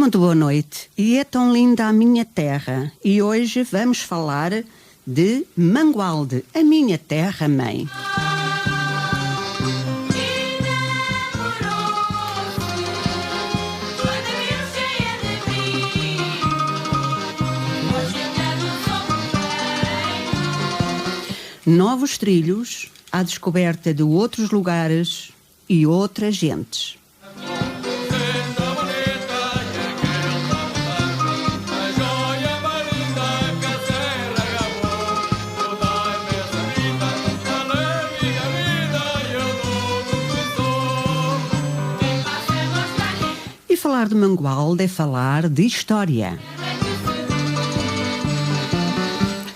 Muito boa noite. E é tão linda a minha terra. E hoje vamos falar de Mangualde, a minha terra-mãe. Novos trilhos à descoberta de outros lugares e outras gentes. E falar de Mangualde é falar de história.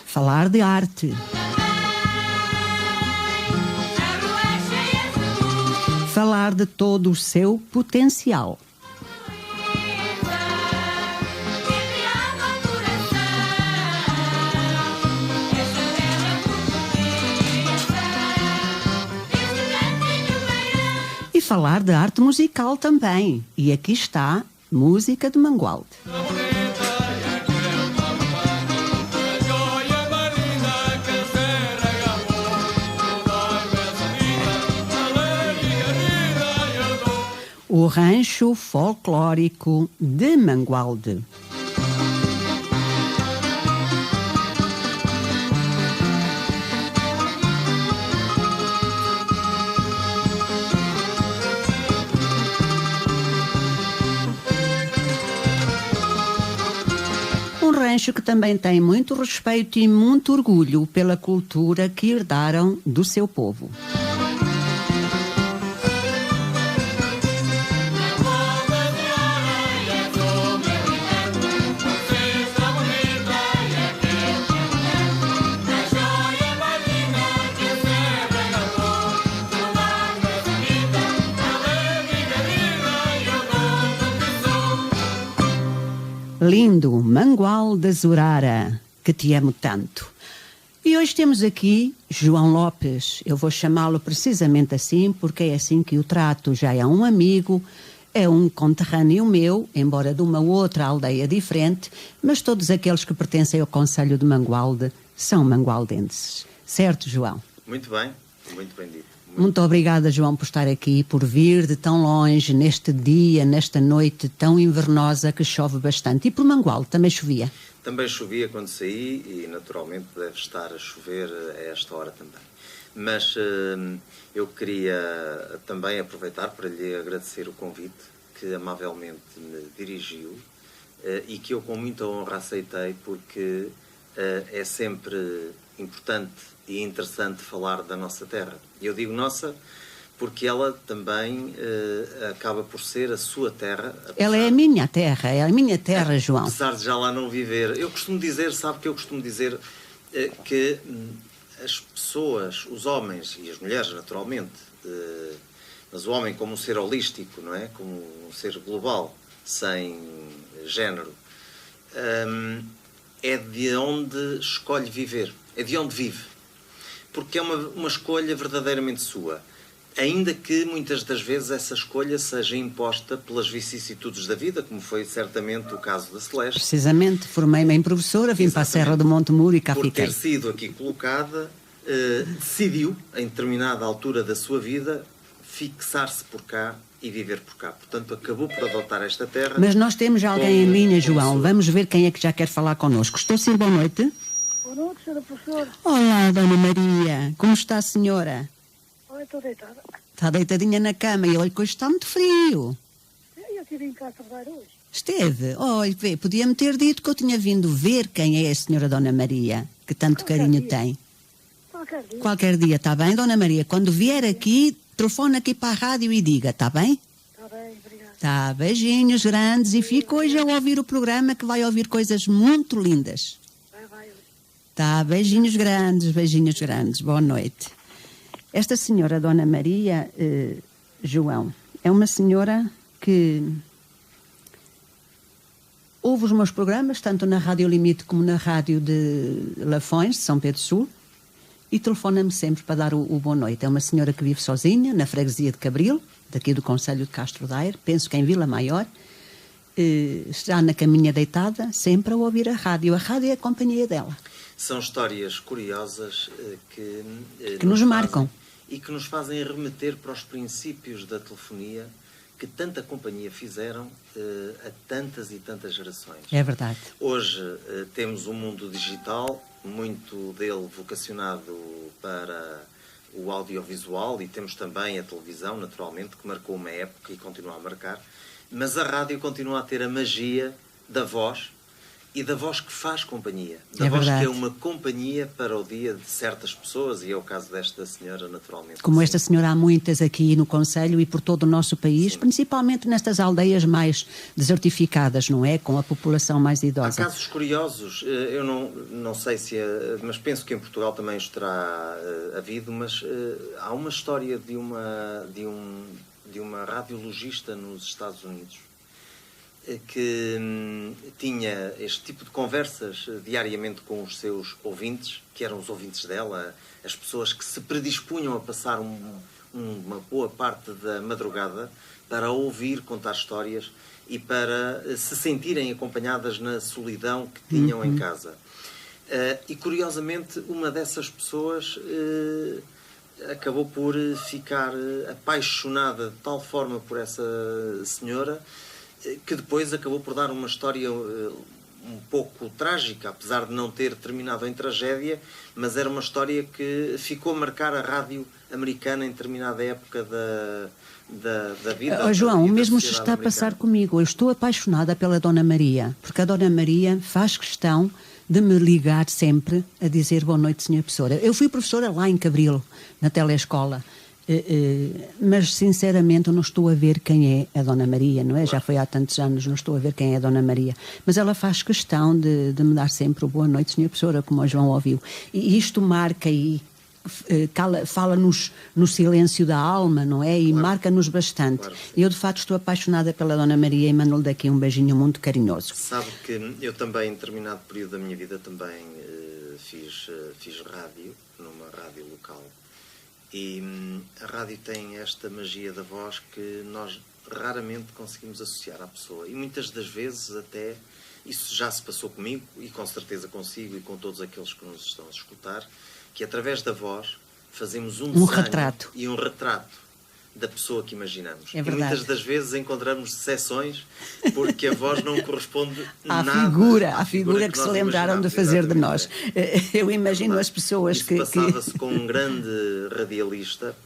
Falar de arte. Falar de todo o seu potencial. E falar de arte musical também. E aqui está Música de Mangualde. O rancho folclórico de Mangualde. Um rancho que também tem muito respeito e muito orgulho pela cultura que herdaram do seu povo. Lindo Mangualde Azurara, que te amo tanto. E hoje temos aqui João Lopes. Eu vou chamá-lo precisamente assim, porque é assim que o trato. Já é um amigo, é um conterrâneo meu, embora de uma outra aldeia diferente, mas todos aqueles que pertencem ao concelho de Mangualde são mangualdenses. Certo, João? Muito bem dito. Muito obrigada, João, por estar aqui, por vir de tão longe, neste dia, nesta noite tão invernosa que chove bastante. E por Mangualde também chovia? Também chovia quando saí e naturalmente deve estar a chover a esta hora também. Mas eu queria também aproveitar para lhe agradecer o convite que amavelmente me dirigiu e que eu com muita honra aceitei, porque é sempre importante e interessante falar da nossa terra. Eu digo nossa porque ela também acaba por ser a sua terra. Ela é a minha terra, João. Apesar de já lá não viver. Eu costumo dizer, que as pessoas, os homens e as mulheres naturalmente, mas o homem como um ser holístico, não é? Como um ser global, sem género, é de onde escolhe viver, é de onde vive. Porque é uma escolha verdadeiramente sua. Ainda que muitas das vezes essa escolha seja imposta pelas vicissitudes da vida, como foi certamente o caso da Celeste. Precisamente, formei-me em professora, vim para a Serra do Monte Muro e cá fiquei. Por ter sido aqui colocada, decidiu, em determinada altura da sua vida, fixar-se por cá e viver por cá. Portanto, acabou por adotar esta terra. Mas nós temos alguém em linha, João. Vamos ver quem é que já quer falar connosco. Estou sim, boa noite. Boa noite, senhora professora. Olá, Dona Maria. Como está a senhora? Olha, estou deitada. Está deitadinha na cama e olha que hoje está muito frio. Eu estive em casa a trabalhar hoje. Esteve? Olha, vê, podia-me ter dito que eu tinha vindo ver quem é a senhora Dona Maria, que tanto carinho tem. Qualquer dia. Qualquer dia, está bem, Dona Maria? Quando vier aqui, telefone aqui para a rádio e diga, está bem? Está bem, obrigada. Tá, beijinhos grandes e fico hoje a ouvir o programa, que vai ouvir coisas muito lindas. Vai. Tá, beijinhos grandes, boa noite. Esta senhora, Dona Maria, João, é uma senhora que ouve os meus programas, tanto na Rádio Limite como na Rádio de Lafões, de São Pedro Sul, e telefona-me sempre para dar o boa noite. É uma senhora que vive sozinha, na freguesia de Cabril, daqui do concelho de Castro Daire, penso que em Vila Maior, está na caminha deitada, sempre a ouvir a rádio. A rádio é a companhia dela. São histórias curiosas que nos marcam. E que nos fazem remeter para os princípios da telefonia que tanta companhia fizeram a tantas e tantas gerações. É verdade. Hoje temos um mundo digital, muito dele vocacionado para o audiovisual, e temos também a televisão, naturalmente, que marcou uma época e continua a marcar, mas a rádio continua a ter a magia da voz, e da voz que faz companhia. Da voz que é uma companhia para o dia de certas pessoas, e é o caso desta senhora, naturalmente. Como esta senhora, há muitas aqui no concelho e por todo o nosso país, sim, principalmente nestas aldeias mais desertificadas, não é? Com a população mais idosa. Há casos curiosos, eu não sei se mas penso que em Portugal também os terá havido, mas há uma história de uma radiologista nos Estados Unidos que tinha este tipo de conversas diariamente com os seus ouvintes, que eram os ouvintes dela, as pessoas que se predispunham a passar uma boa parte da madrugada para ouvir contar histórias e para se sentirem acompanhadas na solidão que tinham em casa. E curiosamente, uma dessas pessoas acabou por ficar apaixonada de tal forma por essa senhora que depois acabou por dar uma história um pouco trágica, apesar de não ter terminado em tragédia, mas era uma história que ficou a marcar a rádio americana em determinada época da vida. João, o mesmo se está a passar comigo. Eu estou apaixonada pela Dona Maria, porque a Dona Maria faz questão de me ligar sempre a dizer boa noite, senhora professora. Eu fui professora lá em Cabril, na telescola. Mas sinceramente eu não estou a ver quem é a Dona Maria, não é? Já foi há tantos anos, não estou a ver quem é a Dona Maria, mas ela faz questão de me dar sempre o boa noite, senhora professora, como o João ouviu, e isto marca e fala-nos no silêncio da alma, não é? E claro, marca-nos bastante. Claro, eu de facto estou apaixonada pela Dona Maria e mando-lhe daqui um beijinho muito carinhoso. Sabe que eu também, em determinado período da minha vida, também fiz rádio, numa rádio local. E a rádio tem esta magia da voz que nós raramente conseguimos associar à pessoa. E muitas das vezes até, isso já se passou comigo, e com certeza consigo e com todos aqueles que nos estão a escutar, que através da voz fazemos um retrato. E um retrato da pessoa que imaginamos. É verdade. E muitas das vezes encontramos decepções porque a voz não corresponde à nada figura que se lembraram de fazer de nós. Eu imagino as pessoas isso passava-se com um grande radialista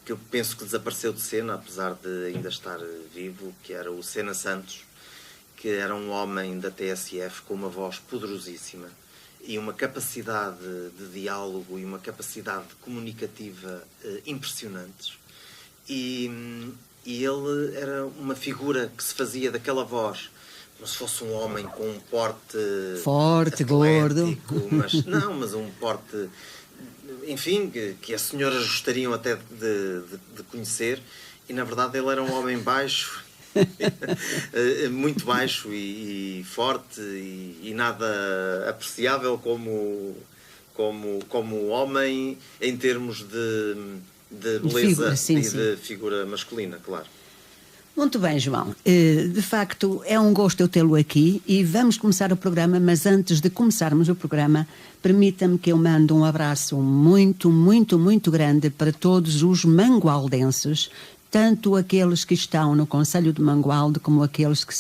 que eu penso que desapareceu de cena, apesar de ainda estar vivo, que era o Sena Santos, que era um homem da TSF com uma voz poderosíssima e uma capacidade de diálogo e uma capacidade comunicativa impressionantes. E ele era uma figura que se fazia daquela voz como se fosse um homem com um porte forte, gordo, mas um porte, enfim, que as senhoras gostariam até de conhecer, e na verdade ele era um homem baixo, muito baixo e forte e nada apreciável como homem em termos de beleza sim. De figura masculina, claro. Muito bem, João. De facto, é um gosto eu tê-lo aqui e vamos começar o programa, mas antes de começarmos o programa, permita-me que eu mande um abraço muito, muito, muito grande para todos os mangualdenses, tanto aqueles que estão no Concelho de Mangualde como aqueles que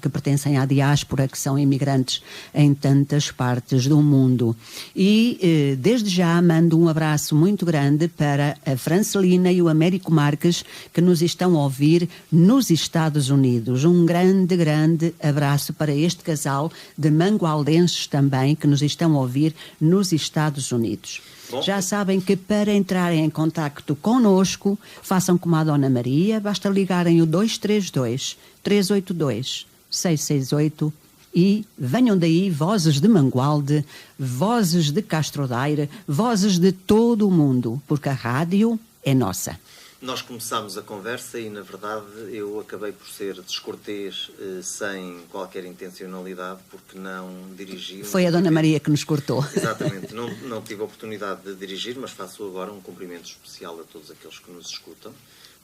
pertencem à diáspora, que são imigrantes em tantas partes do mundo. E desde já mando um abraço muito grande para a Francelina e o Américo Marques, que nos estão a ouvir nos Estados Unidos. Um grande, grande abraço para este casal de mangualdenses também, que nos estão a ouvir nos Estados Unidos. Bom. Já sabem que para entrarem em contacto connosco, façam como a Dona Maria, basta ligarem o 232-382-668 e venham daí vozes de Mangualde, vozes de Castro Daire, vozes de todo o mundo, porque a rádio é nossa. Nós começámos a conversa e, na verdade, eu acabei por ser descortês sem qualquer intencionalidade, porque não dirigi... Foi a Dona Maria que nos cortou. Exatamente. Não tive a oportunidade de dirigir, mas faço agora um cumprimento especial a todos aqueles que nos escutam,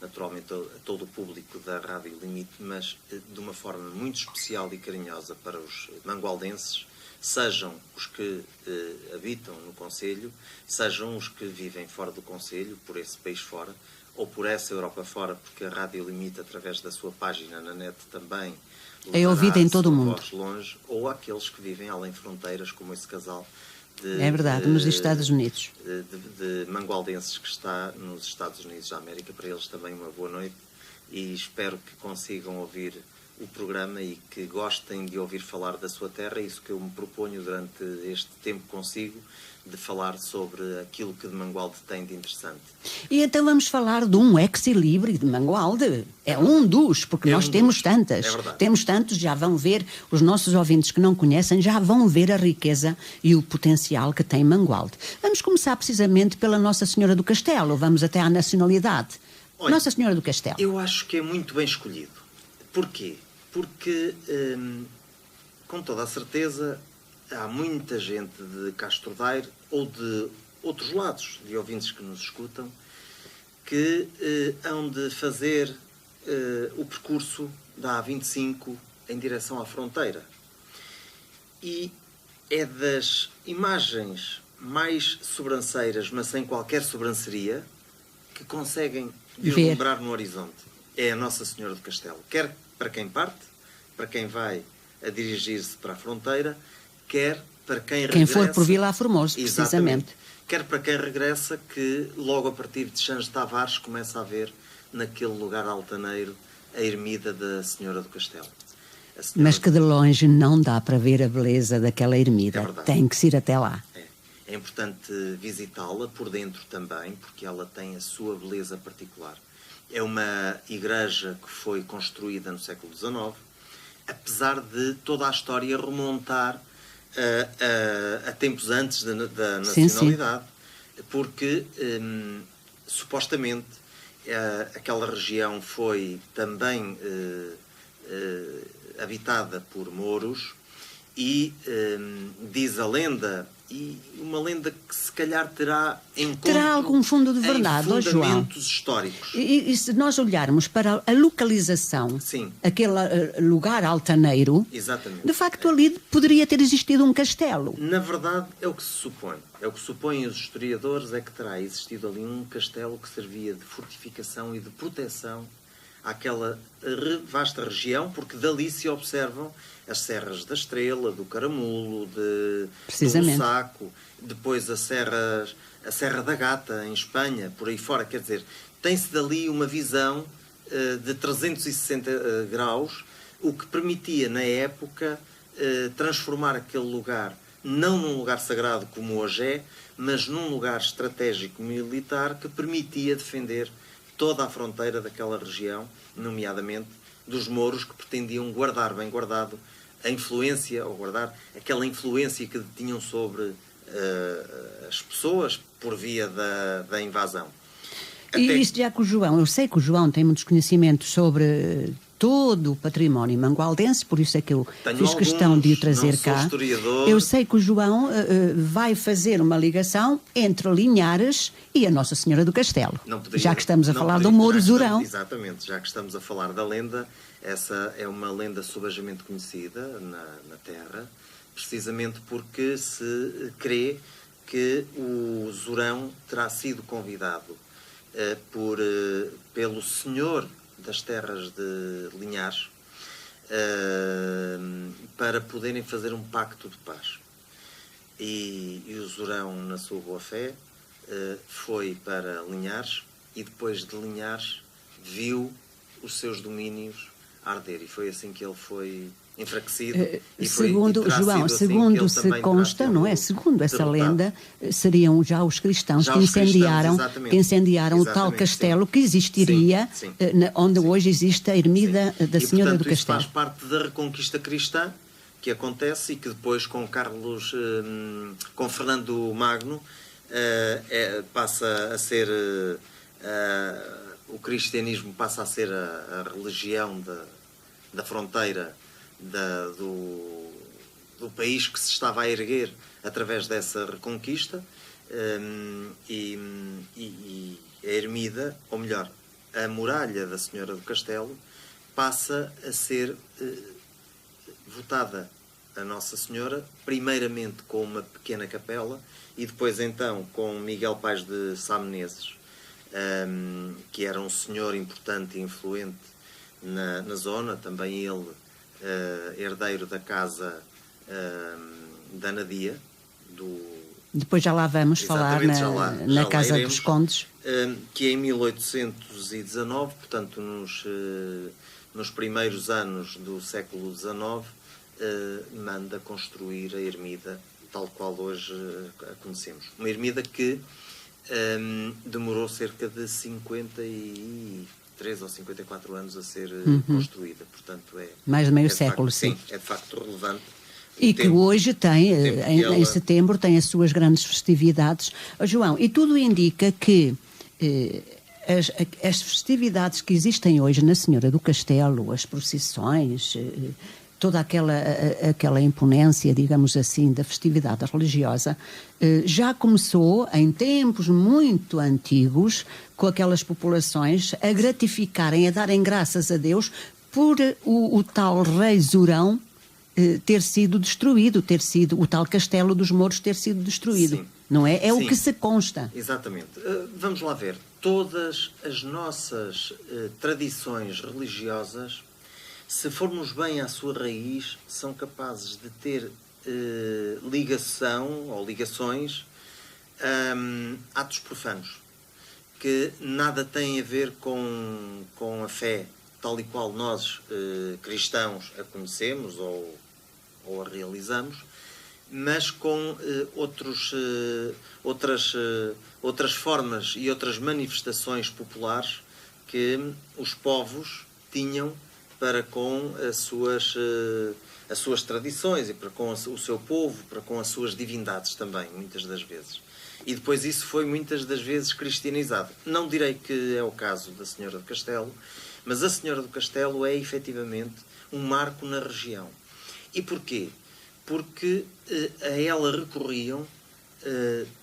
naturalmente a todo o público da Rádio Limite, mas de uma forma muito especial e carinhosa para os mangualdenses, sejam os que habitam no concelho, sejam os que vivem fora do concelho, por esse país fora, ou por essa Europa fora, porque a Rádio Limite, através da sua página na net também, é ouvida em todo o mundo. Longe, ou aqueles que vivem além fronteiras, como esse casal é verdade, nos Estados Unidos. De mangualdenses que está nos Estados Unidos da América. Para eles também uma boa noite e espero que consigam ouvir o programa e que gostem de ouvir falar da sua terra. É isso que eu me proponho durante este tempo consigo, de falar sobre aquilo que de Mangualde tem de interessante. E então vamos falar de um ex-libris de Mangualde. É um dos, porque nós temos tantas. Temos tantos, já vão ver, os nossos ouvintes que não conhecem, já vão ver a riqueza e o potencial que tem Mangualde. Vamos começar precisamente pela Nossa Senhora do Castelo. Vamos até à nacionalidade. Olha, Nossa Senhora do Castelo. Eu acho que é muito bem escolhido. Porquê? Porque, com toda a certeza, há muita gente de Castro Daire ou de outros lados, de ouvintes que nos escutam, que hão de fazer o percurso da A25 em direção à fronteira. E é das imagens mais sobranceiras, mas sem qualquer sobranceria, que conseguem vislumbrar no horizonte. É a Nossa Senhora do Castelo. Quer para quem parte, para quem vai a dirigir-se para a fronteira, quer para quem regressa... Quem for por Vila Formoso, precisamente. Quer para quem regressa, que logo a partir de Xães de Tavares começa a ver naquele lugar altaneiro a ermida da Senhora do Castelo. Mas que de longe não dá para ver a beleza daquela ermida. Tem que se ir até lá. É importante visitá-la por dentro também, porque ela tem a sua beleza particular. É uma igreja que foi construída no século XIX, apesar de toda a história remontar a tempos antes da nacionalidade, porque supostamente aquela região foi também habitada por mouros e diz a lenda, e uma lenda que se calhar terá algum fundo de verdade, em João. fundamentos históricos. E se nós olharmos para a localização, aquele lugar altaneiro, exatamente, de facto ali poderia ter existido um castelo. Na verdade é o que se supõe. É o que supõem os historiadores, é que terá existido ali um castelo que servia de fortificação e de proteção àquela vasta região, porque dali se observam as serras da Estrela, do Caramulo, do Saco, depois a Serra da Gata, em Espanha, por aí fora. Quer dizer, tem-se dali uma visão de 360 graus, o que permitia, na época, transformar aquele lugar, não num lugar sagrado como hoje é, mas num lugar estratégico militar que permitia defender toda a fronteira daquela região, nomeadamente dos mouros, que pretendiam guardar, bem guardado, a influência, ou guardar aquela influência que tinham sobre as pessoas por via da invasão. E isto já com o João, eu sei que o João tem muitos conhecimentos sobre todo o património mangualdense, por isso é que eu fiz questão de o trazer cá. Eu sei que o João vai fazer uma ligação entre Linhares e a Nossa Senhora do Castelo. Já que estamos a falar do Mouro Zurão. Exatamente, já que estamos a falar da lenda, essa é uma lenda subajamente conhecida na Terra, precisamente porque se crê que o Zurão terá sido convidado pelo senhor das terras de Linhares para poderem fazer um pacto de paz. E o Zurão, na sua boa-fé, foi para Linhares e depois de Linhares viu os seus domínios arder, e foi assim que ele foi enfraquecido. Segundo João, segundo se consta, não é? Segundo essa lenda, seriam já os cristãos que incendiaram o tal castelo que existiria, onde hoje existe a ermida da Senhora do Castelo. Isso faz parte da reconquista cristã que acontece e que depois com Fernando Magno passa a ser o cristianismo passa a ser a religião da fronteira do país que se estava a erguer através dessa reconquista, e a ermida, ou melhor, a muralha da Senhora do Castelo passa a ser votada a Nossa Senhora, primeiramente com uma pequena capela e depois então com Miguel Paes de Sá Menezes, que era um senhor importante e influente na zona, também ele herdeiro da casa da Anadia, depois já lá vamos falar na Casa dos Condes, que em 1819, portanto nos primeiros anos do século XIX, manda construir a ermida tal qual hoje a conhecemos. Uma ermida que demorou cerca de 53 ou 54 anos a ser construída. Portanto, mais de meio século, sim. É de facto relevante. E que hoje tem, em setembro, tem as suas grandes festividades. João, e tudo indica que as festividades que existem hoje na Senhora do Castelo, as procissões, toda aquela imponência, digamos assim, da festividade religiosa, já começou em tempos muito antigos, com aquelas populações a gratificarem, a darem graças a Deus por o tal rei Zurão ter sido destruído, o tal castelo dos Mouros ter sido destruído. Sim. Não é? É Sim. O que se consta. Exatamente. Vamos lá ver. Todas as nossas tradições religiosas, se formos bem à sua raiz, são capazes de ter ligação ou ligações a atos profanos, que nada têm a ver com a fé tal e qual nós, cristãos, a conhecemos ou a realizamos, mas com outras formas e outras manifestações populares que os povos tinham para com as suas tradições e para com o seu povo, para com as suas divindades também, muitas das vezes. E depois isso foi muitas das vezes cristianizado. Não direi que é o caso da Senhora do Castelo, mas a Senhora do Castelo é efetivamente um marco na região. E porquê? Porque a ela recorriam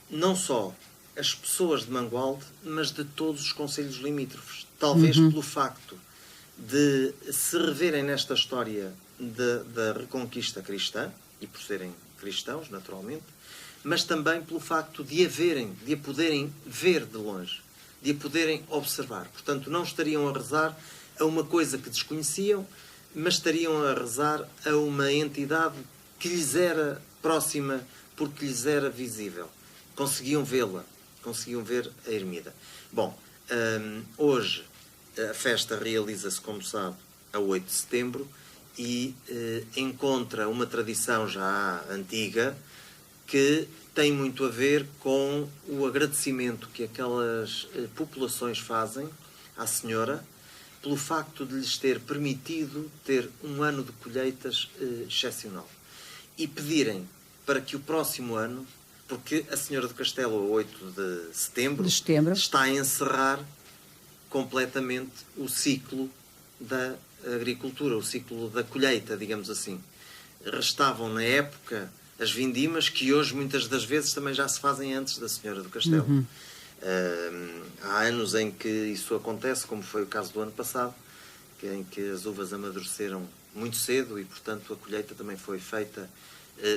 não só as pessoas de Mangualde, mas de todos os concelhos limítrofes. Talvez pelo facto de se reverem nesta história da reconquista cristã, e por serem cristãos, naturalmente, mas também pelo facto de a poderem ver de longe, de a poderem observar. Portanto, não estariam a rezar a uma coisa que desconheciam, mas estariam a rezar a uma entidade que lhes era próxima porque lhes era visível. Conseguiam vê-la, conseguiam ver a ermida. Bom, hoje a festa realiza-se, como sabe, a 8 de setembro e encontra uma tradição já antiga que tem muito a ver com o agradecimento que aquelas populações fazem à Senhora pelo facto de lhes ter permitido ter um ano de colheitas excepcional. E pedirem para que o próximo ano, porque a Senhora do Castelo, a 8 de setembro, está a encerrar completamente o ciclo da agricultura, o ciclo da colheita, digamos assim. Restavam na época as vindimas, que hoje muitas das vezes também já se fazem antes da Senhora do Castelo. Há anos em que isso acontece, como foi o caso do ano passado, em que as uvas amadureceram muito cedo e, portanto, a colheita também foi feita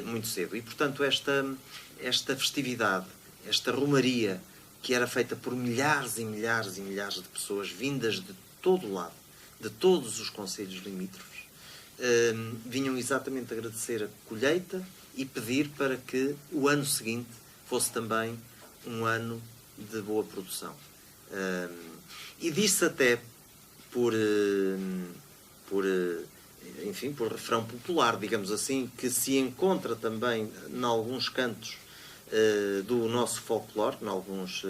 muito cedo. E, portanto, esta festividade, esta romaria, que era feita por milhares e milhares e milhares de pessoas vindas de todo o lado, de todos os concelhos limítrofes, vinham exatamente agradecer a colheita e pedir para que o ano seguinte fosse também um ano de boa produção. E disse até por refrão popular, digamos assim, que se encontra também em alguns cantos do nosso folclore, em algumas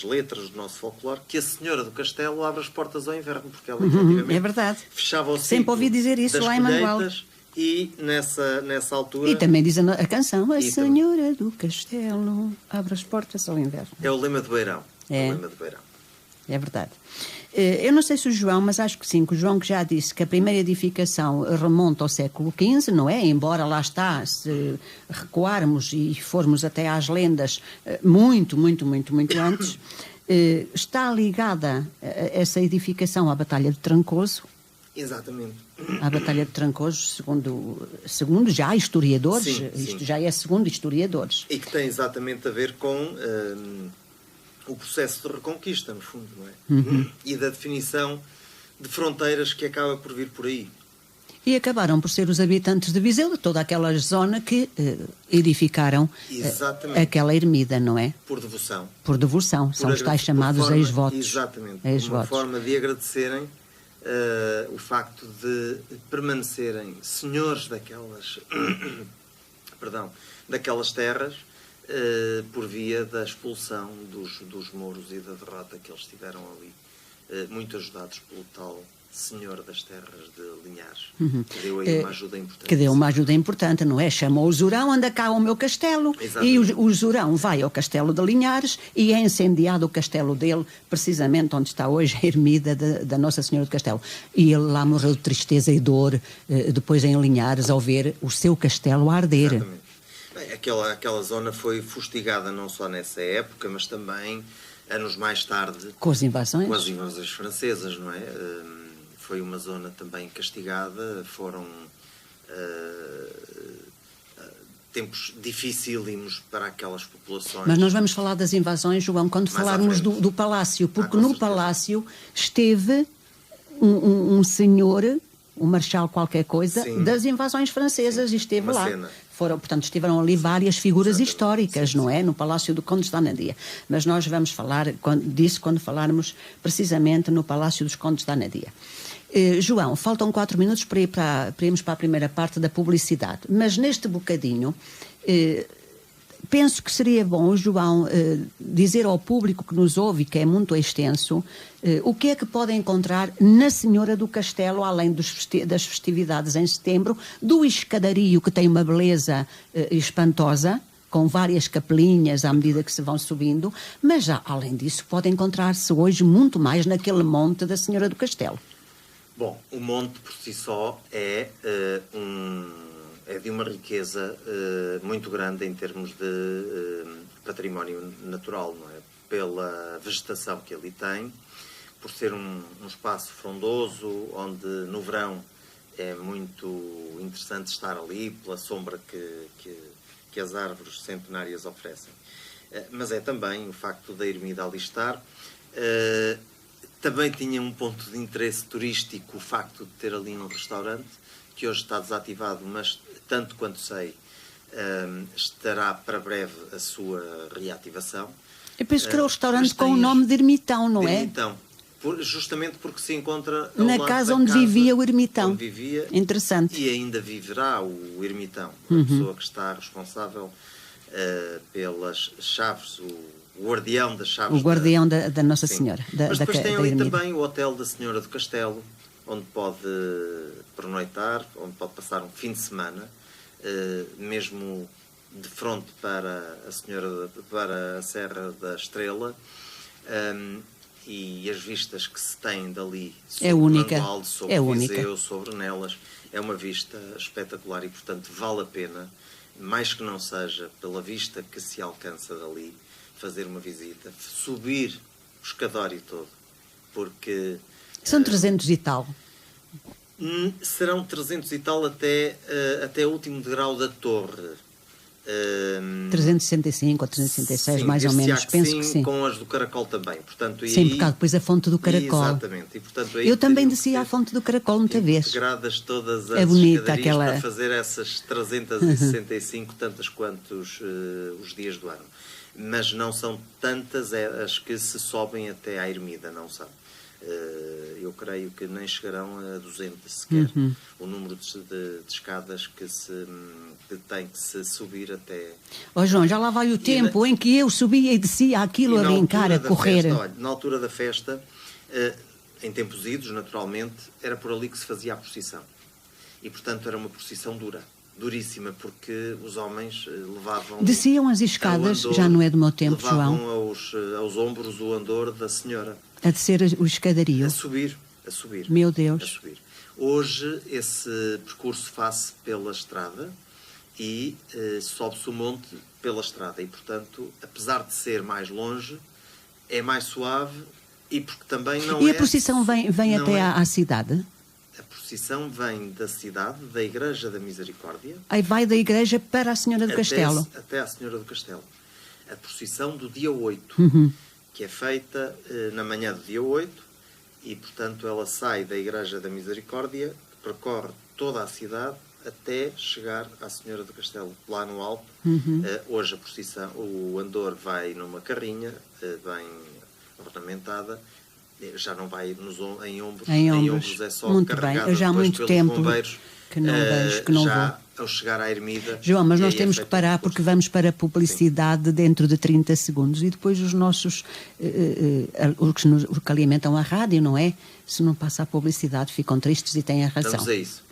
letras do nosso folclore, que a Senhora do Castelo abre as portas ao inverno, porque ela efetivamente é verdade. Fechava o ciclo. Sempre ouvi dizer isso lá em Mangualde. E nessa altura... E também diz a canção, a Senhora do Castelo abre as portas ao inverno. É o lema de Beirão. É o lema de Beirão. É verdade. Eu não sei se o João, mas acho que sim, que o João que já disse que a primeira edificação remonta ao século XV, não é? Embora lá está, se recuarmos e formos até às lendas muito, muito, muito, muito antes, está ligada essa edificação à Batalha de Trancoso. Exatamente. A Batalha de Trancoso, segundo já historiadores, Sim, isto sim. já é segundo historiadores. E que tem exatamente a ver com o processo de reconquista, no fundo, não é? E da definição de fronteiras que acaba por vir por aí. E acabaram por ser os habitantes de Viseu, de toda aquela zona que edificaram aquela ermida, não é? Por devoção. Por devoção. São os tais chamados ex-votos. Exatamente. Ex-votos. Uma forma de agradecerem o facto de permanecerem senhores daquelas, daquelas terras por via da expulsão dos mouros e da derrota que eles tiveram ali, muito ajudados pelo tal senhor das terras de Linhares, que deu aí uma ajuda importante. Que deu uma ajuda importante, não é? Chamou o Zurão, anda cá ao meu castelo. Exatamente. E o Zurão vai ao castelo de Linhares e é incendiado o castelo dele, precisamente onde está hoje a ermida da Nossa Senhora do Castelo. E ele lá morreu de tristeza e dor, depois em Linhares, ao ver o seu castelo a arder. Exatamente. Bem, aquela zona foi fustigada não só nessa época, mas também anos mais tarde. Com as invasões? Com as invasões francesas, não é? Foi uma zona também castigada, foram tempos dificílimos para aquelas populações. Mas nós vamos falar das invasões, João, quando falarmos do Palácio, porque no Palácio esteve um senhor, um marechal qualquer coisa, sim, das invasões francesas, sim, e esteve lá. Portanto, estiveram ali várias figuras históricas, sim, não é? No Palácio do Condes de Anadia. Mas nós vamos falar disso quando falarmos precisamente no Palácio dos Condes de Anadia. João, faltam 4 minutos para irmos para a primeira parte da publicidade, mas neste bocadinho penso que seria bom, João, dizer ao público que nos ouve, que é muito extenso, o que é que pode encontrar na Senhora do Castelo, além das festividades em setembro, do escadario, que tem uma beleza espantosa, com várias capelinhas à medida que se vão subindo, mas já, além disso, pode encontrar-se hoje muito mais naquele monte da Senhora do Castelo. Bom, o monte por si só é de uma riqueza muito grande em termos de património natural, não é? Pela vegetação que ali tem, por ser um espaço frondoso, onde no verão é muito interessante estar ali, pela sombra que as árvores centenárias oferecem. Mas é também o facto da ermida ali estar. Também tinha um ponto de interesse turístico o facto de ter ali um restaurante, que hoje está desativado, mas, tanto quanto sei, estará para breve a sua reativação. Eu penso que era o restaurante com o nome de Ermitão, não é? Ermitão. Justamente porque se encontra na casa onde vivia o Ermitão. Onde vivia, interessante. E ainda viverá o Ermitão, a pessoa que está responsável pelas chaves, o guardião das chaves. O guardião da Nossa Senhora. Mas depois tem ali também o Hotel da Senhora do Castelo, onde pode pernoitar, onde pode passar um fim de semana, mesmo de frente para a Serra da Estrela, e as vistas que se têm dali sobre Mangualde, sobre Viseu, sobre Nelas, é uma vista espetacular e, portanto, vale a pena, mais que não seja pela vista que se alcança dali, fazer uma visita, subir o escadório todo, porque... São 300 e tal. Serão 300 e tal até o último degrau da torre. 365 ou 366, sim, mais ou menos, penso que sim. Com as do Caracol também. Portanto, sim, por causa depois a fonte do Caracol. Exatamente. E, portanto, aí eu também desci à fonte do Caracol muita vez. Integradas todas as bonita para fazer essas 365, tantas quantos os dias do ano. Mas não são tantas as que se sobem até à ermida, não são. Eu creio que nem chegarão a 200 sequer. O número de escadas que tem que se subir até... João, já lá vai o tempo em que eu subia e descia aquilo a brincar, a correr. Na altura da festa, em tempos idos, naturalmente, era por ali que se fazia a procissão. E, portanto, era uma procissão duríssima, porque os homens levavam... Desciam as escadas, já não é do meu tempo, João. Levavam aos ombros o andor da senhora. A descer o escadario. A subir. Meu Deus. A subir. Hoje, esse percurso faz-se pela estrada e sobe-se o monte pela estrada. E, portanto, apesar de ser mais longe, é mais suave e porque também não E a procissão vem até à cidade? A procissão vem da cidade, da Igreja da Misericórdia. Aí vai da igreja para a Senhora do Castelo? Até à Senhora do Castelo. A procissão do dia 8, que é feita na manhã do dia 8, e, portanto, ela sai da Igreja da Misericórdia, percorre toda a cidade, até chegar à Senhora do Castelo, lá no alto. Hoje a procissão, o andor vai numa carrinha, bem ornamentada, já não vai em ombros. Em ombros é só muito carregada bem. Eu já há muito tempo bombeiros, que não vejo, que não já vou. Ao chegar à ermida... João, mas nós temos que parar porque vamos para a publicidade dentro de 30 segundos e depois os nossos, os que alimentam a rádio, não é? Se não passa a publicidade ficam tristes e têm a razão. Vamos a isso.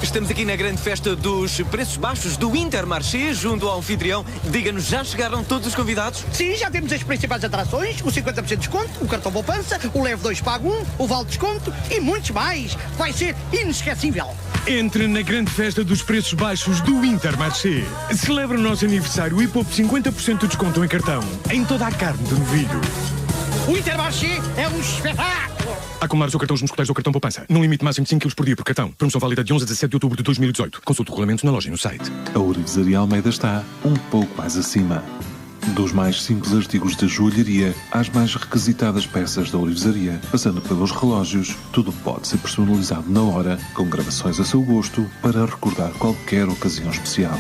Estamos aqui na grande festa dos preços baixos do Intermarché, junto ao anfitrião. Diga-nos, já chegaram todos os convidados? Sim, já temos as principais atrações, o 50% de desconto, o cartão poupança, o leve 2 pago 1, o vale de desconto e muitos mais. Vai ser inesquecível. Entre na grande festa dos preços baixos do Intermarché. Celebra o nosso aniversário e poupe 50% de desconto em cartão em toda a carne de novilho. O Intermarché é um espetáculo! Acumular o seu cartão nos coteiros ou cartão poupança. Num limite máximo de 5 kg por dia por cartão. Promoção válida de 11 a 17 de outubro de 2018. Consulte o regulamento na loja e no site. A Ourivesaria Almeida está um pouco mais acima. Dos mais simples artigos de joalharia às mais requisitadas peças da Ourivesaria, passando pelos relógios, tudo pode ser personalizado na hora, com gravações a seu gosto, para recordar qualquer ocasião especial.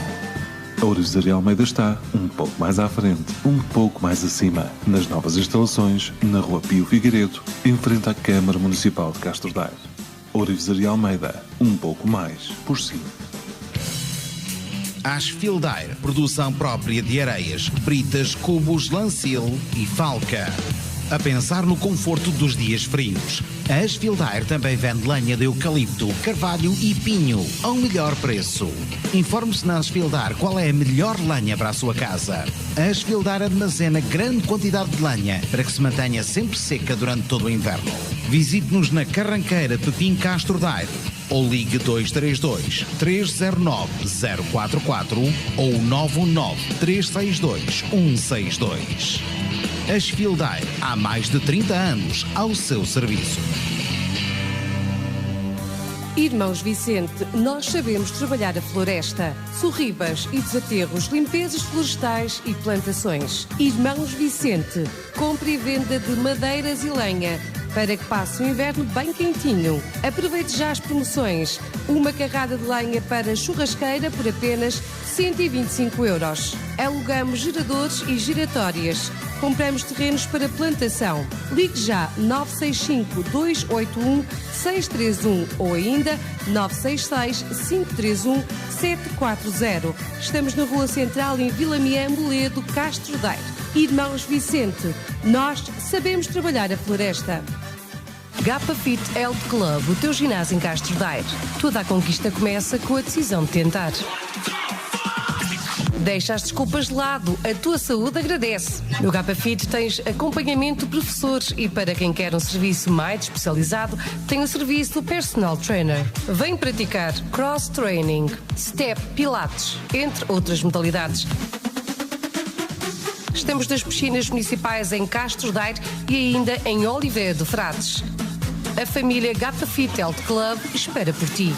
A Ourivesaria Almeida está um pouco mais à frente, um pouco mais acima, nas novas instalações, na Rua Pio Figueiredo, em frente à Câmara Municipal de Castro Daire. Ourivesaria Almeida, um pouco mais por cima. Asfildaire, produção própria de areias, britas, cubos, lancil e falca. A pensar no conforto dos dias frios. A Asfildaire também vende lenha de eucalipto, carvalho e pinho, ao melhor preço. Informe-se na Asfildaire qual é a melhor lenha para a sua casa. A Asfildaire armazena grande quantidade de lenha para que se mantenha sempre seca durante todo o inverno. Visite-nos na Carranqueira Pepim Castro Daire ou ligue 232 309 044 ou 919 362 162. Asfildaire, há mais de 30 anos ao seu serviço. Irmãos Vicente, nós sabemos trabalhar a floresta. Sorribas e desaterros, limpezas florestais e plantações. Irmãos Vicente, compra e venda de madeiras e lenha para que passe o inverno bem quentinho. Aproveite já as promoções. Uma carrada de lenha para churrasqueira por apenas 125 €. Alugamos geradores e giratórias. Compramos terrenos para plantação. Ligue já 965-281-631 ou ainda 966-531-740. Estamos na Rua Central em Vila Miã, Moledo, Castro Daire. Irmãos Vicente, nós sabemos trabalhar a floresta. Gapa Fit Health Club, o teu ginásio em Castro Daire. Toda a conquista começa com a decisão de tentar. Deixa as desculpas de lado, a tua saúde agradece. No Gapa Fit tens acompanhamento de professores e para quem quer um serviço mais especializado, tem o serviço do personal trainer. Vem praticar cross training, step, pilates, entre outras modalidades. Estamos nas piscinas municipais em Castro Daire e ainda em Oliveira do Frades. A família Gapa Fit Health Club espera por ti.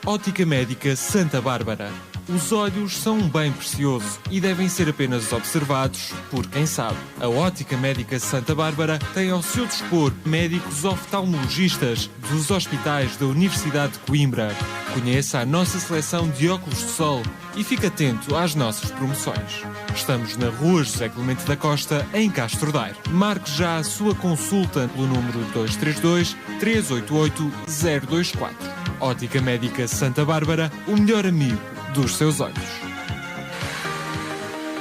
Ótica Médica Santa Bárbara. Os olhos são um bem precioso e devem ser apenas observados por quem sabe. A Ótica Médica Santa Bárbara tem ao seu dispor médicos oftalmologistas dos hospitais da Universidade de Coimbra. Conheça a nossa seleção de óculos de sol e fique atento às nossas promoções. Estamos na Rua José Clemente da Costa, em Castro Daire. Marque já a sua consulta pelo número 232-388-024. Ótica Médica Santa Bárbara, o melhor amigo dos seus olhos.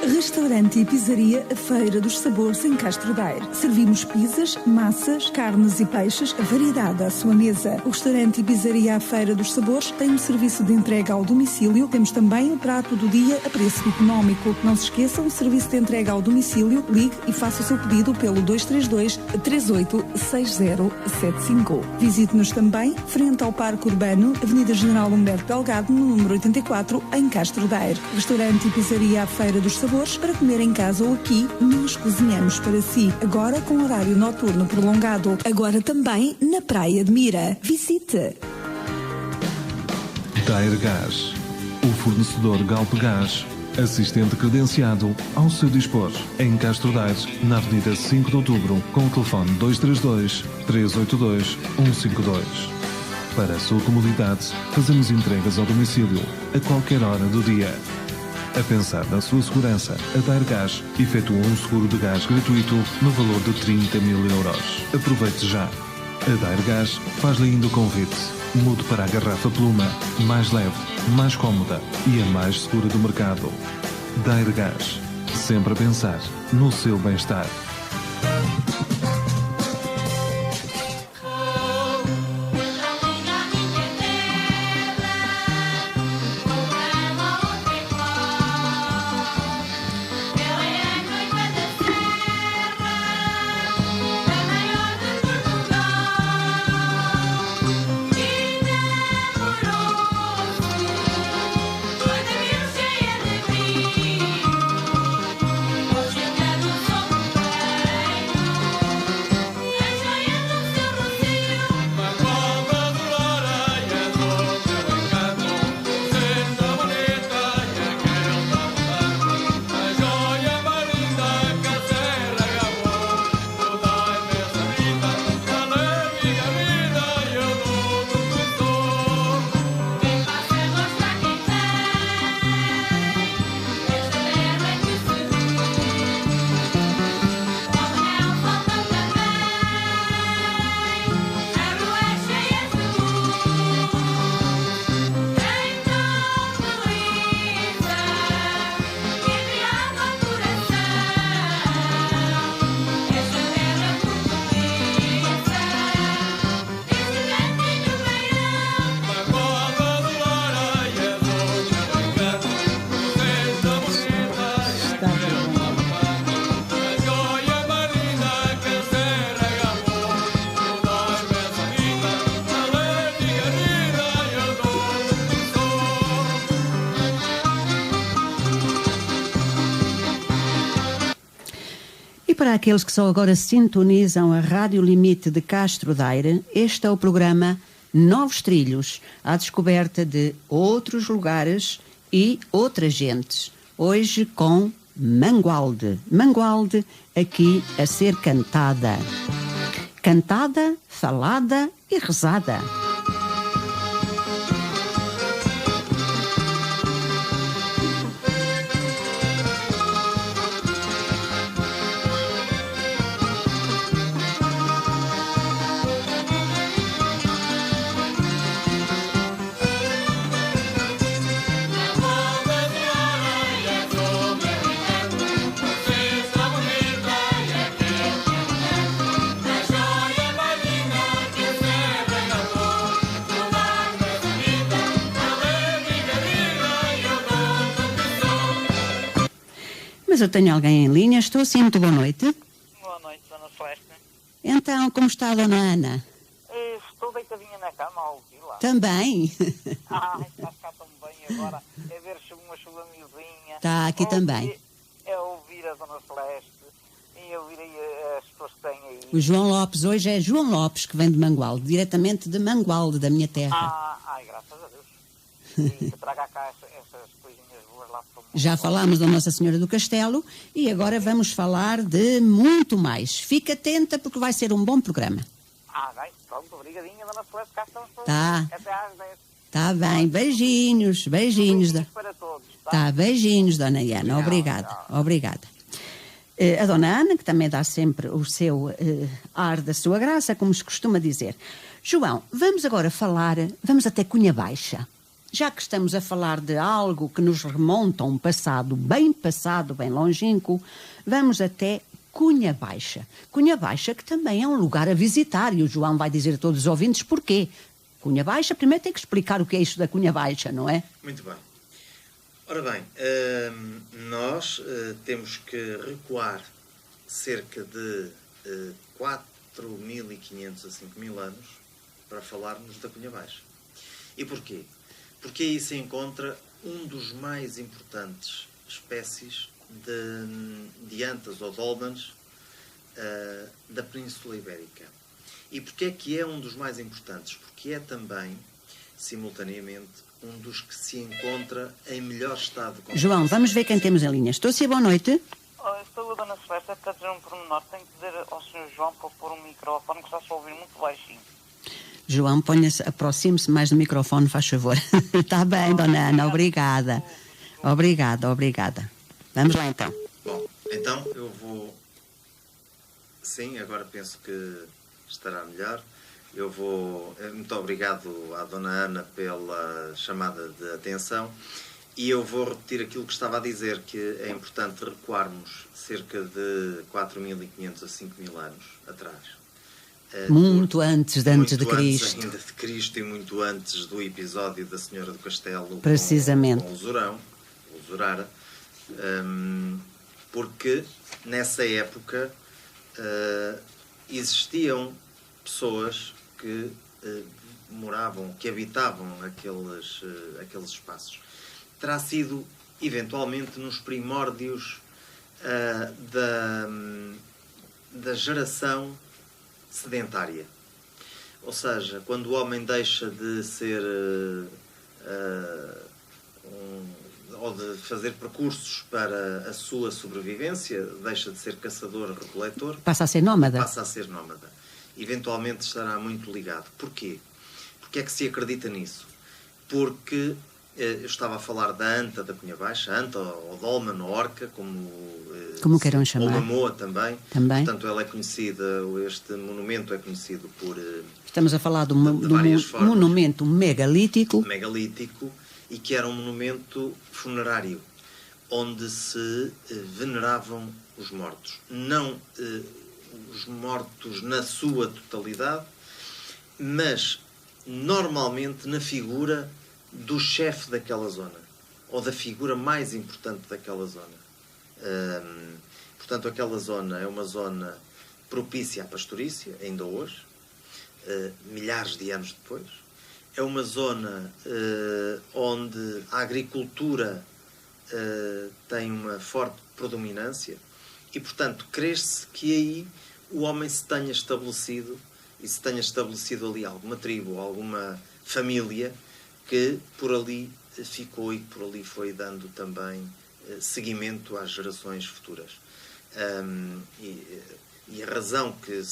Restaurante e pizzaria A Feira dos Sabores em Castro Daire. Servimos pizzas, massas, carnes e peixes, a variedade à sua mesa. O restaurante e pizzaria A Feira dos Sabores tem um serviço de entrega ao domicílio. Temos também o prato do dia a preço económico. Não se esqueçam, o serviço de entrega ao domicílio. Ligue e faça o seu pedido pelo 232-386075. Visite-nos também frente ao Parque Urbano, Avenida General Humberto Delgado, no número 84, em Castro Daire. Restaurante e pizzaria A Feira dos Sabores, para comer em casa ou aqui, nós cozinhamos para si. Agora com horário noturno prolongado. Agora também na Praia de Mira. Visite! Daire Gás, o fornecedor Galp Gás, assistente credenciado ao seu dispor, em Castro Daire, na Avenida 5 de Outubro, com o telefone 232-382-152. Para a sua comodidade, fazemos entregas ao domicílio, a qualquer hora do dia. A pensar na sua segurança, a Daire Gás efetua um seguro de gás gratuito no valor de 30 mil euros. Aproveite já. A Daire Gás faz-lhe ainda o convite. Mude para a garrafa pluma, mais leve, mais cómoda e a mais segura do mercado. Daire Gás. Sempre a pensar no seu bem-estar. Para aqueles que só agora sintonizam a Rádio Limite de Castro Daire, este é o programa Novos Trilhos, à descoberta de outros lugares e outras gentes. Hoje com Mangualde. Mangualde aqui a ser cantada. Cantada, falada e rezada. Mas eu tenho alguém em linha, estou sim, muito boa noite. Boa noite, Dona Celeste. Então, como está a Dona Ana? Estou deitadinha na cama a ouvir lá. Também? Está a ficar tão bem agora, é ver uma chuva miudinha. Está aqui também. É ouvir a Dona Celeste e ouvir aí as pessoas que têm aí. O João Lopes, hoje é João Lopes que vem de Mangualde, diretamente de Mangualde, da minha terra. Graças a Deus. E que traga cá essas coisinhas boas lá para o mundo. Já falámos da Nossa Senhora do Castelo e agora vamos falar de muito mais. Fica atenta porque vai ser um bom programa. Bem, pronto, obrigadinha, Dona Celeste, cá estamos todos. Tá. Até às 10. Tá bem, beijinhos, beijinhos. Para todos, tá, beijinhos, Dona Ana, obrigada, obrigada. A Dona Ana, que também dá sempre o seu ar da sua graça, como se costuma dizer. João, vamos agora falar, vamos até Cunha Baixa. já que estamos a falar de algo que nos remonta a um passado, bem longínquo, vamos até Cunha Baixa. Cunha Baixa, que também é um lugar a visitar, e o João vai dizer a todos os ouvintes porquê. Cunha Baixa, primeiro tem que explicar o que é isto da Cunha Baixa, não é? Muito bem. Ora bem, nós temos que recuar cerca de 4.500 a 5.000 anos para falarmos da Cunha Baixa. E porquê? Porque aí se encontra um dos mais importantes espécies de antas ou dólmens da Península Ibérica. E porquê é que é um dos mais importantes? Porque é também, simultaneamente, um dos que se encontra em melhor estado de conservação. João, vamos ver quem temos em linha. Estou a ser boa noite. Estou a Dona Silvestre para dizer um pormenor. Tenho que dizer ao Sr. João para pôr um microfone que está-se a ouvir muito baixinho. João, aproxime-se mais do microfone, faz favor. Está bem, Dona Ana, obrigada. Obrigada. Vamos lá, então. Bom, então eu vou... Sim, agora penso que estará melhor. Eu vou... Muito obrigado à Dona Ana pela chamada de atenção. E eu vou repetir aquilo que estava a dizer, que é importante recuarmos cerca de 4.500 a 5.000 anos atrás. Muito antes de Cristo. Ainda de Cristo e muito antes do episódio da Senhora do Castelo precisamente com o Zurara, porque nessa época existiam pessoas que moravam, que habitavam aqueles espaços. Terá sido eventualmente nos primórdios da geração sedentária. Ou seja, quando o homem deixa de ser ou de fazer percursos para a sua sobrevivência, deixa de ser caçador-recoletor, passa a ser nómada. Eventualmente estará muito ligado. Porquê? Porque é que se acredita nisso? Porque eu estava a falar da anta da Cunha Baixa, anta ou dolmen ou orca, como queiram chamar. Ou mamoa também. Portanto, ela é conhecida, este monumento é conhecido por... Estamos a falar de um monumento megalítico. E que era um monumento funerário, onde se veneravam os mortos. Não os mortos na sua totalidade, mas normalmente na figura do chefe daquela zona, ou da figura mais importante daquela zona. Portanto, aquela zona é uma zona propícia à pastorícia, ainda hoje, milhares de anos depois. É uma zona onde a agricultura tem uma forte predominância e, portanto, crê-se que aí o homem se tenha estabelecido e se tenha estabelecido ali alguma tribo ou alguma família que por ali ficou e que por ali foi dando também seguimento às gerações futuras. E a razão que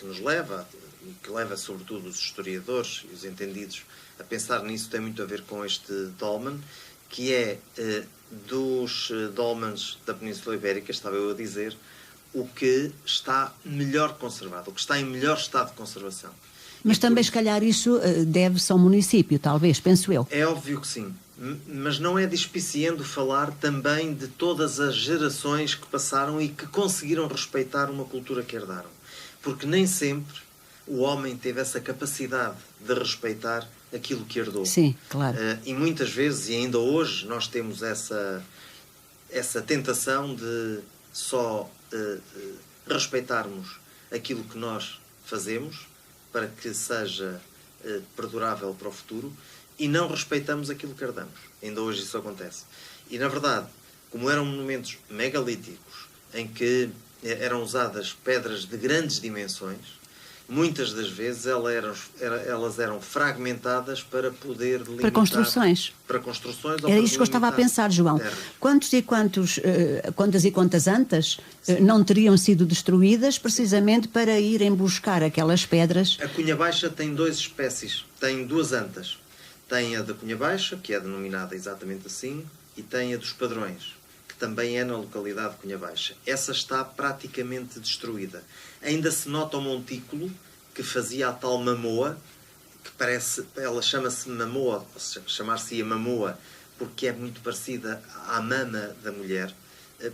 nos leva, e que leva sobretudo os historiadores e os entendidos a pensar nisso, tem muito a ver com este dolmen, que é dos dolmens da Península Ibérica, estava eu a dizer, o que está melhor conservado, o que está em melhor estado de conservação. Mas também, se calhar, isso deve-se ao município, talvez, penso eu. É óbvio que sim, mas não é despiciando falar também de todas as gerações que passaram e que conseguiram respeitar uma cultura que herdaram. Porque nem sempre o homem teve essa capacidade de respeitar aquilo que herdou. Sim, claro. E muitas vezes, e ainda hoje, nós temos essa tentação de só respeitarmos aquilo que nós fazemos para que seja perdurável para o futuro e não respeitamos aquilo que herdamos. Ainda hoje isso acontece. E, na verdade, como eram monumentos megalíticos, em que eram usadas pedras de grandes dimensões, muitas das vezes elas eram fragmentadas para poder limitar... Para construções. Era isso que eu estava a pensar, João. Quantas e quantas antas não teriam sido destruídas precisamente para irem buscar aquelas pedras? A Cunha Baixa tem duas espécies. Tem duas antas. Tem a da Cunha Baixa, que é denominada exatamente assim, e tem a dos Padrões, que também é na localidade de Cunha Baixa. Essa está praticamente destruída. Ainda se nota o montículo que fazia a tal mamoa, que parece, ela chama-se mamoa, chamar-se-ia mamoa, porque é muito parecida à mama da mulher,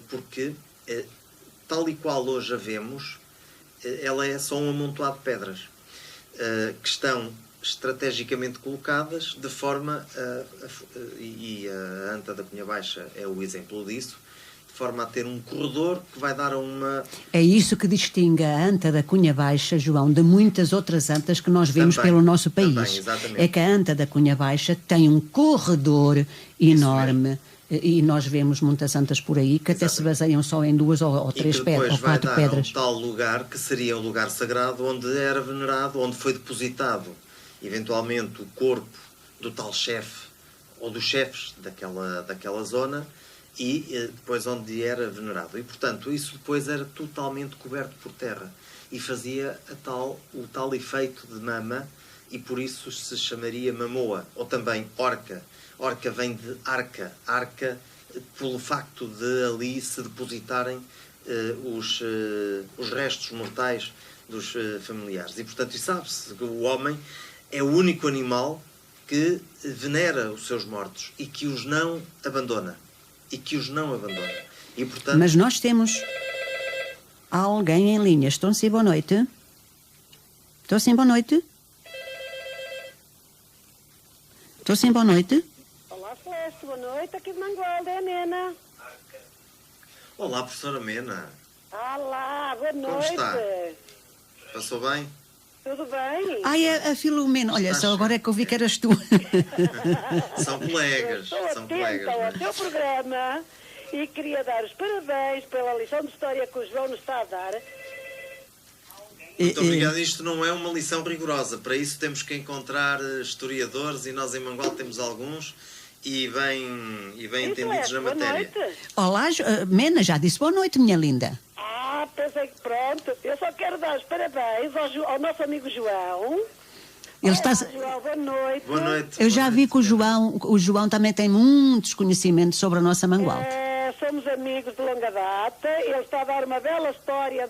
porque, tal e qual hoje a vemos, ela é só um amontoado de pedras que estão estrategicamente colocadas de forma e a anta da Cunha Baixa é o exemplo disso, de forma a ter um corredor que vai dar a uma... É isso que distingue a anta da Cunha Baixa, João, de muitas outras antas que nós vemos também, pelo nosso país. Também, exatamente. É que a anta da Cunha Baixa tem um corredor enorme, e nós vemos muitas antas por aí que até se baseiam só em 2 ou 3 pedras, ou 4 pedras. Um tal lugar que seria um lugar sagrado onde era venerado, onde foi depositado eventualmente o corpo do tal chefe ou dos chefes daquela zona, e depois onde era venerado. E, portanto, isso depois era totalmente coberto por terra e fazia o tal efeito de mama, e por isso se chamaria mamoa, ou também orca. Orca vem de arca, pelo facto de ali se depositarem os restos mortais dos familiares. E, portanto, sabe-se que o homem é o único animal que venera os seus mortos e que os não abandona. E, portanto... Mas nós temos alguém em linha. Estão sim, boa noite. Estou sim, boa noite. Estou sim, boa noite. Olá, Celeste, boa noite. Aqui de Mangualde, é a Mena. Olá, professora Mena. Olá, boa noite. Como está? Passou bem? Tudo bem? Ai, a Filomena. Olha, só agora é que eu vi que eras tu. São colegas. Estou atenta ao teu programa e queria dar os parabéns pela lição de história que o João nos está a dar. Muito obrigado. Isto não é uma lição rigorosa. Para isso temos que encontrar historiadores, e nós em Mangualde temos alguns e bem entendidos na matéria. Boa noite. Olá, Mena, já disse boa noite, minha linda. Pensei que pronto. Eu só quero dar os parabéns ao nosso amigo João. Ele está... João, boa noite. Boa noite. Eu já vi que o João também tem muitos conhecimentos sobre a nossa Mangualde. Somos amigos de longa data. Ele está a dar uma bela história,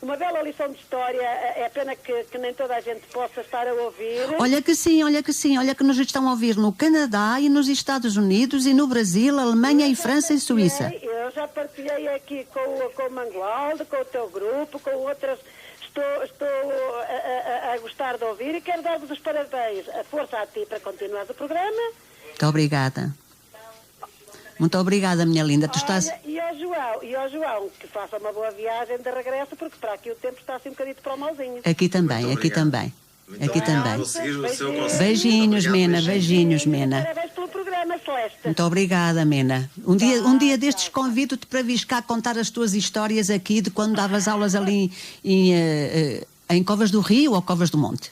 uma bela lição de história. É pena que nem toda a gente possa estar a ouvir. Olha que sim. Olha que nos estão a ouvir no Canadá e nos Estados Unidos e no Brasil, Alemanha e França e Suíça. Eu já partilhei aqui com o Mangualde, com o teu grupo, com outras. Estou a gostar de ouvir e quero dar-vos os parabéns. A força a ti para continuar o programa. Muito obrigada. Muito obrigada, minha linda. Tu estás... E ao João, que faça uma boa viagem de regresso, porque para aqui o tempo está assim um bocadinho para o malzinho. Aqui também. Beijinhos, Mena, beijinhos, Mena. Parabéns pelo programa, Celeste. Muito obrigada, Mena. Um dia destes convido-te para vires cá contar as tuas histórias aqui de quando davas aulas ali em Covas do Rio ou Covas do Monte.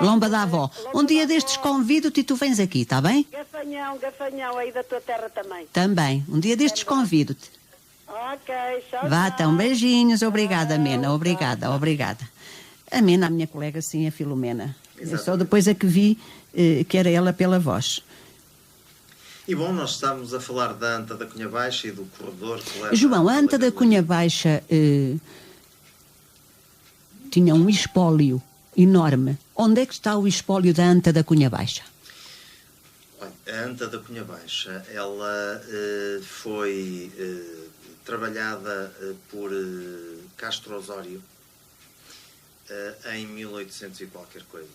Lomba da Avó. Um dia destes convido-te e tu vens aqui, está bem? Gafanhão aí da tua terra também. Também. Um dia destes convido-te. Ok, tchau. Vá, então, beijinhos. Obrigada, Mena. Obrigada. A Mena, a minha colega, sim, a Filomena. Eu só depois é que vi que era ela pela voz. E bom, nós estamos a falar da anta da Cunha Baixa e do corredor que leva... João, a anta da Cunha Baixa tinha um espólio enorme. Onde é que está o espólio da anta da Cunha Baixa? A anta da Cunha Baixa, ela foi trabalhada por Castro Osório em 1800 e qualquer coisa.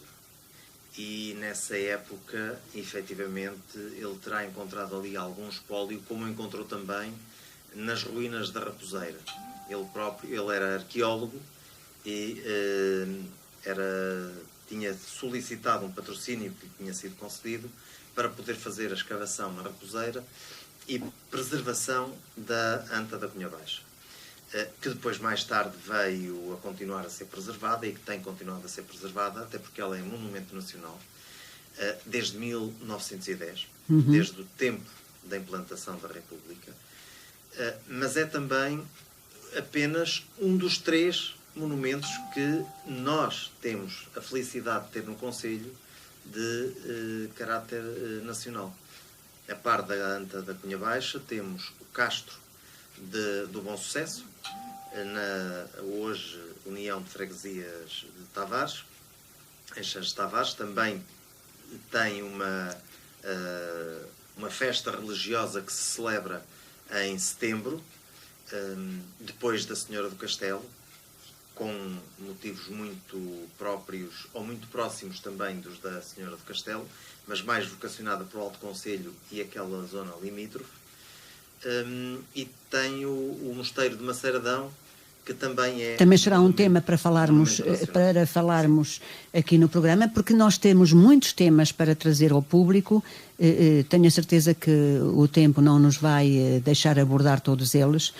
E nessa época, efetivamente, ele terá encontrado ali algum espólio, como encontrou também nas ruínas da Raposeira. Ele era arqueólogo e tinha solicitado um patrocínio que lhe tinha sido concedido para poder fazer a escavação na Raposeira e preservação da anta da Cunha Baixa, que depois, mais tarde, veio a continuar a ser preservada e que tem continuado a ser preservada, até porque ela é monumento nacional, desde 1910, desde o tempo da implantação da República, mas é também apenas um dos 3 monumentos que nós temos a felicidade de ter no Conselho de caráter nacional. A par da anta da Cunha Baixa, temos o Castro do Bom Sucesso, na hoje União de Freguesias de Tavares, em Santos Tavares, também tem uma festa religiosa que se celebra em setembro, depois da Senhora do Castelo, com motivos muito próprios ou muito próximos também dos da Senhora do Castelo, mas mais vocacionada para o Alto Conselho e aquela zona limítrofe. E tem o Mosteiro de Maceiradão, que também é... Também será um tema para falarmos aqui no programa, porque nós temos muitos temas para trazer ao público. Tenho a certeza que o tempo não nos vai deixar abordar todos eles,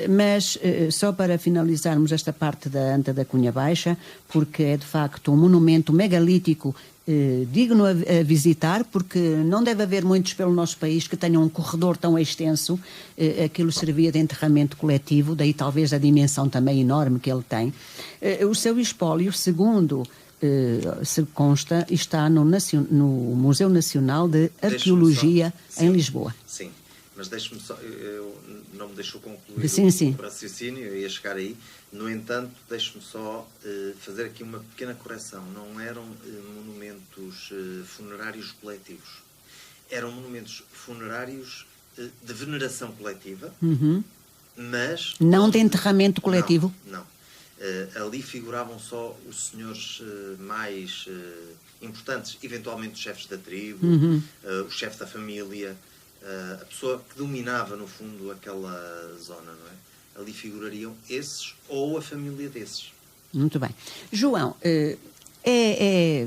mas só para finalizarmos esta parte da Anta da Cunha Baixa, porque é de facto um monumento megalítico digno a visitar, porque não deve haver muitos pelo nosso país que tenham um corredor tão extenso. Aquilo servia de enterramento coletivo, daí talvez a dimensão também enorme que ele tem. O seu espólio, segundo se consta, está no Museu Nacional de Arqueologia em Lisboa. Sim, mas deixe-me só, não me deixou concluir o raciocínio, eu ia chegar aí. No entanto, deixe-me só fazer aqui uma pequena correção. Não eram monumentos funerários coletivos. Eram monumentos funerários de veneração coletiva, mas... Não de enterramento coletivo? Não. Ali figuravam só os senhores mais importantes, eventualmente os chefes da tribo, o chefe da família, a pessoa que dominava, no fundo, aquela zona, não é? Ali figurariam esses ou a família desses. Muito bem. João, é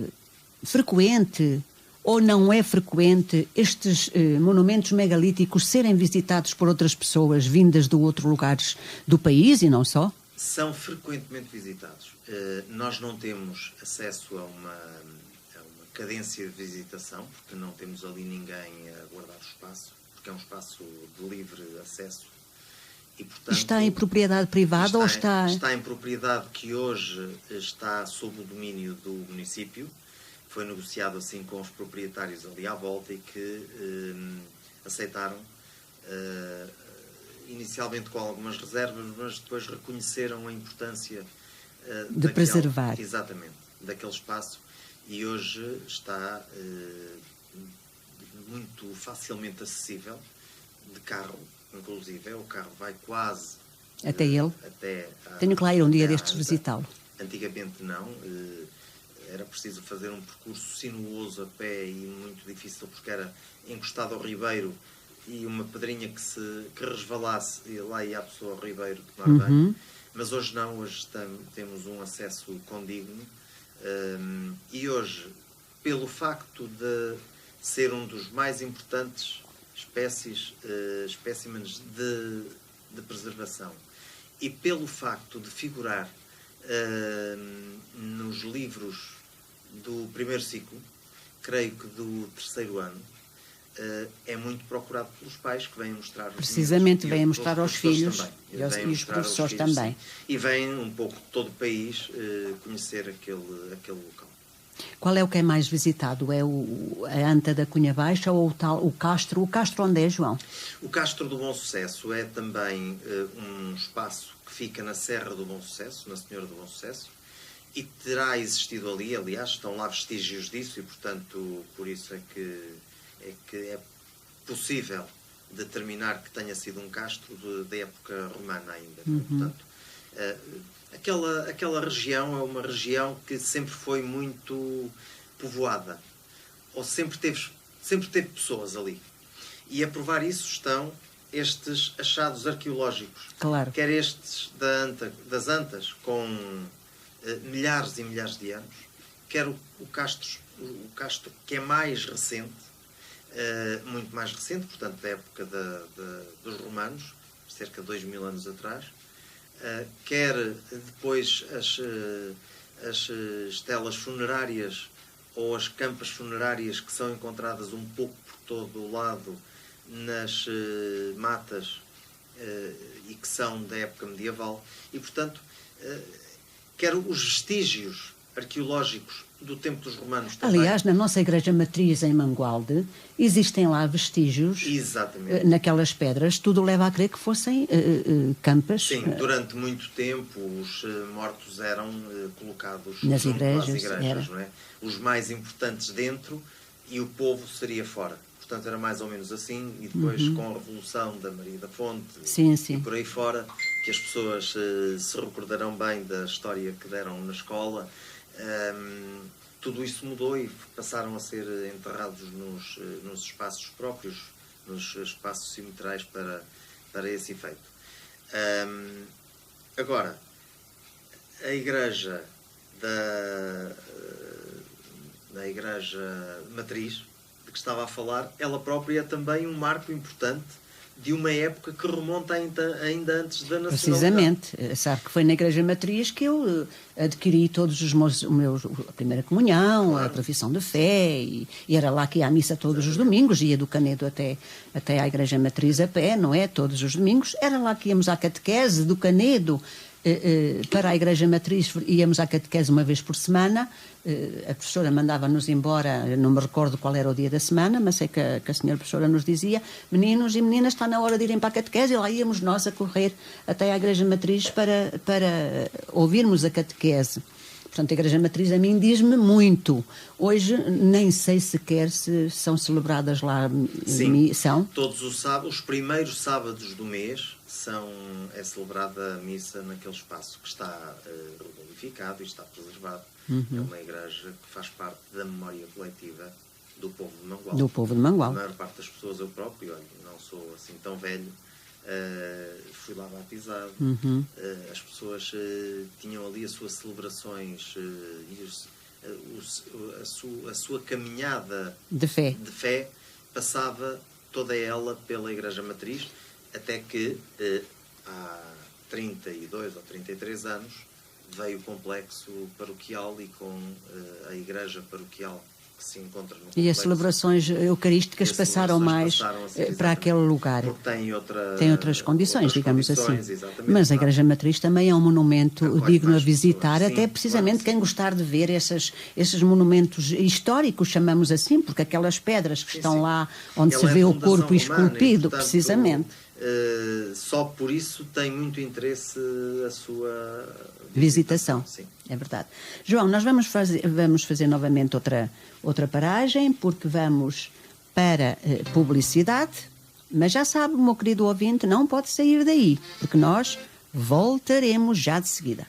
frequente ou não é frequente estes monumentos megalíticos serem visitados por outras pessoas vindas de outros lugares do país e não só? São frequentemente visitados. Nós não temos acesso a uma cadência de visitação, porque não temos ali ninguém a guardar o espaço, porque é um espaço de livre acesso. E, portanto, está em propriedade privada ou está... Está em propriedade que hoje está sob o domínio do município. Foi negociado assim com os proprietários ali à volta e que aceitaram, inicialmente com algumas reservas, mas depois reconheceram a importância de preservar. Exatamente, daquele espaço. E hoje está muito facilmente acessível de carro. Inclusive, o carro vai quase até ele. Tenho que lá ir um dia destes visitá-lo. Antigamente não. Era preciso fazer um percurso sinuoso a pé e muito difícil, porque era encostado ao ribeiro e uma pedrinha que resvalasse e lá ia a pessoa ao ribeiro tomar banho. Mas hoje não. Hoje temos um acesso condigno. E hoje, pelo facto de ser um dos mais importantes espécimes de preservação e pelo facto de figurar nos livros do primeiro ciclo, creio que do terceiro ano, é muito procurado pelos pais que vêm mostrar precisamente vêm mostrar aos filhos também. E os professores também. E vêm um pouco de todo o país conhecer aquele local. Qual é o que é mais visitado? É a Anta da Cunha Baixa ou o Castro? O Castro onde é, João? O Castro do Bom Sucesso é também um espaço que fica na Serra do Bom Sucesso, na Senhora do Bom Sucesso, e terá existido ali, aliás, estão lá vestígios disso e, portanto, por isso é que é possível determinar que tenha sido um castro da época romana ainda. Portanto, aquela região é uma região que sempre foi muito povoada, ou sempre teve pessoas ali. E a provar isso estão estes achados arqueológicos. Claro. Quer estes das Antas, com milhares e milhares de anos, quer o castro que é mais recente, muito mais recente, portanto, da época dos romanos, cerca de 2000 anos atrás, quer depois as estelas funerárias ou as campas funerárias que são encontradas um pouco por todo o lado nas matas e que são da época medieval. E, portanto, quer os vestígios arqueológicos do tempo dos romanos também. Aliás, na nossa igreja matriz em Mangualde, existem lá vestígios. Exatamente. Naquelas pedras, tudo leva a crer que fossem campas. Sim, durante muito tempo os mortos eram colocados nas junto igrejas, às igrejas, não é? Os mais importantes dentro e o povo seria fora. Portanto, era mais ou menos assim, e depois com a Revolução da Maria da Fonte e por aí fora, que as pessoas se recordarão bem da história que deram na escola, tudo isso mudou e passaram a ser enterrados nos espaços próprios, nos espaços cemitérios para esse efeito. Agora, a igreja da igreja matriz, de que estava a falar, ela própria é também um marco importante de uma época que remonta ainda antes da nacionalidade. Precisamente. Sabe que foi na igreja matriz que eu adquiri todos os meus a primeira comunhão, a profissão de fé, e era lá que ia à missa todos os domingos, ia do Canedo até à igreja matriz a pé, não é? Todos os domingos. Era lá que íamos à catequese do Canedo para a igreja matriz, íamos à catequese uma vez por semana. A professora mandava-nos embora, não me recordo qual era o dia da semana, mas sei que a senhora professora nos dizia: meninos e meninas, está na hora de irem para a catequese, e lá íamos nós a correr até à igreja matriz para ouvirmos a catequese. Portanto, a igreja matriz a mim diz-me muito. Hoje nem sei sequer se são celebradas lá. Sim, são? Todos os primeiros sábados do mês é celebrada a missa naquele espaço que está requalificado e está preservado. É uma igreja que faz parte da memória coletiva do povo de Mangualde. Do povo de Mangualde. A maior parte das pessoas, eu próprio, não sou assim tão velho, fui lá batizado. As pessoas tinham ali as suas celebrações a sua caminhada de fé passava toda ela pela igreja matriz, até que há 32 ou 33 anos veio o complexo paroquial e com a igreja paroquial que se encontra no complexo. E as celebrações eucarísticas passaram mais para aquele lugar. Porque tem outras condições, digamos assim. Mas a igreja matriz também é um monumento digno a visitar, até precisamente quem gostar de ver esses monumentos históricos, chamamos assim, porque aquelas pedras que estão lá onde se vê o corpo esculpido, precisamente. Só por isso tem muito interesse a sua visitação. Sim. É verdade. João, nós vamos fazer novamente outra paragem, porque vamos para publicidade, mas já sabe, meu querido ouvinte, não pode sair daí, porque nós voltaremos já de seguida.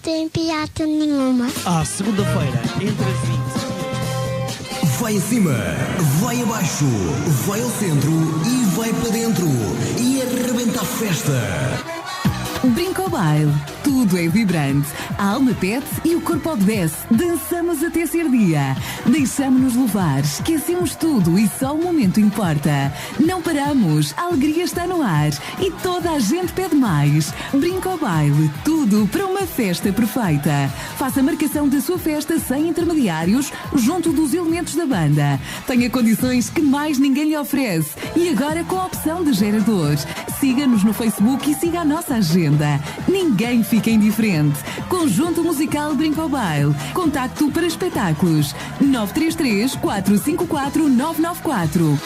Tem piada nenhuma. À segunda-feira, entre as 20. Vai acima, vai abaixo, vai ao centro e vai para dentro. E arrebenta a festa. Brinco Baile, tudo é vibrante. A alma pede e o corpo obedece. Dançamos até ser dia. Deixamo-nos levar, esquecemos tudo e só o momento importa. Não paramos, a alegria está no ar e toda a gente pede mais. Brinco Baile, tudo para uma festa perfeita. Faça a marcação da sua festa sem intermediários, junto dos elementos da banda. Tenha condições que mais ninguém lhe oferece e agora com a opção de gerador. Siga-nos no Facebook e siga a nossa agenda. Ninguém fica indiferente. Conjunto Musical Brinco Baile. Contacto para espetáculos 933 454 994.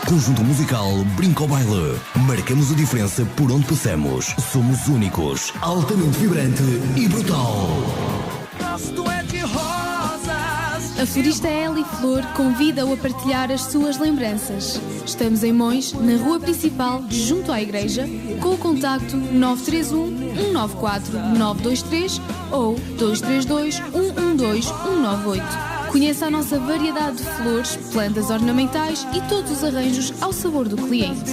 Conjunto Musical Brinco Baile. Marcamos a diferença por onde passamos. Somos únicos, altamente vibrante e brutal. A florista Eli Flor convida-o a partilhar as suas lembranças. Estamos em Mões, na rua principal, junto à igreja, com o contacto 931-194-923 ou 232-112-198. Conheça a nossa variedade de flores, plantas ornamentais e todos os arranjos ao sabor do cliente.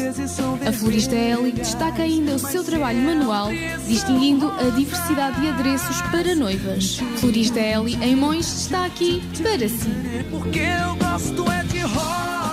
A Florista Eli destaca ainda o seu trabalho manual, distinguindo a diversidade de adereços para noivas. Florista Eli em Mons está aqui para si. Porque eu gosto é de rosas.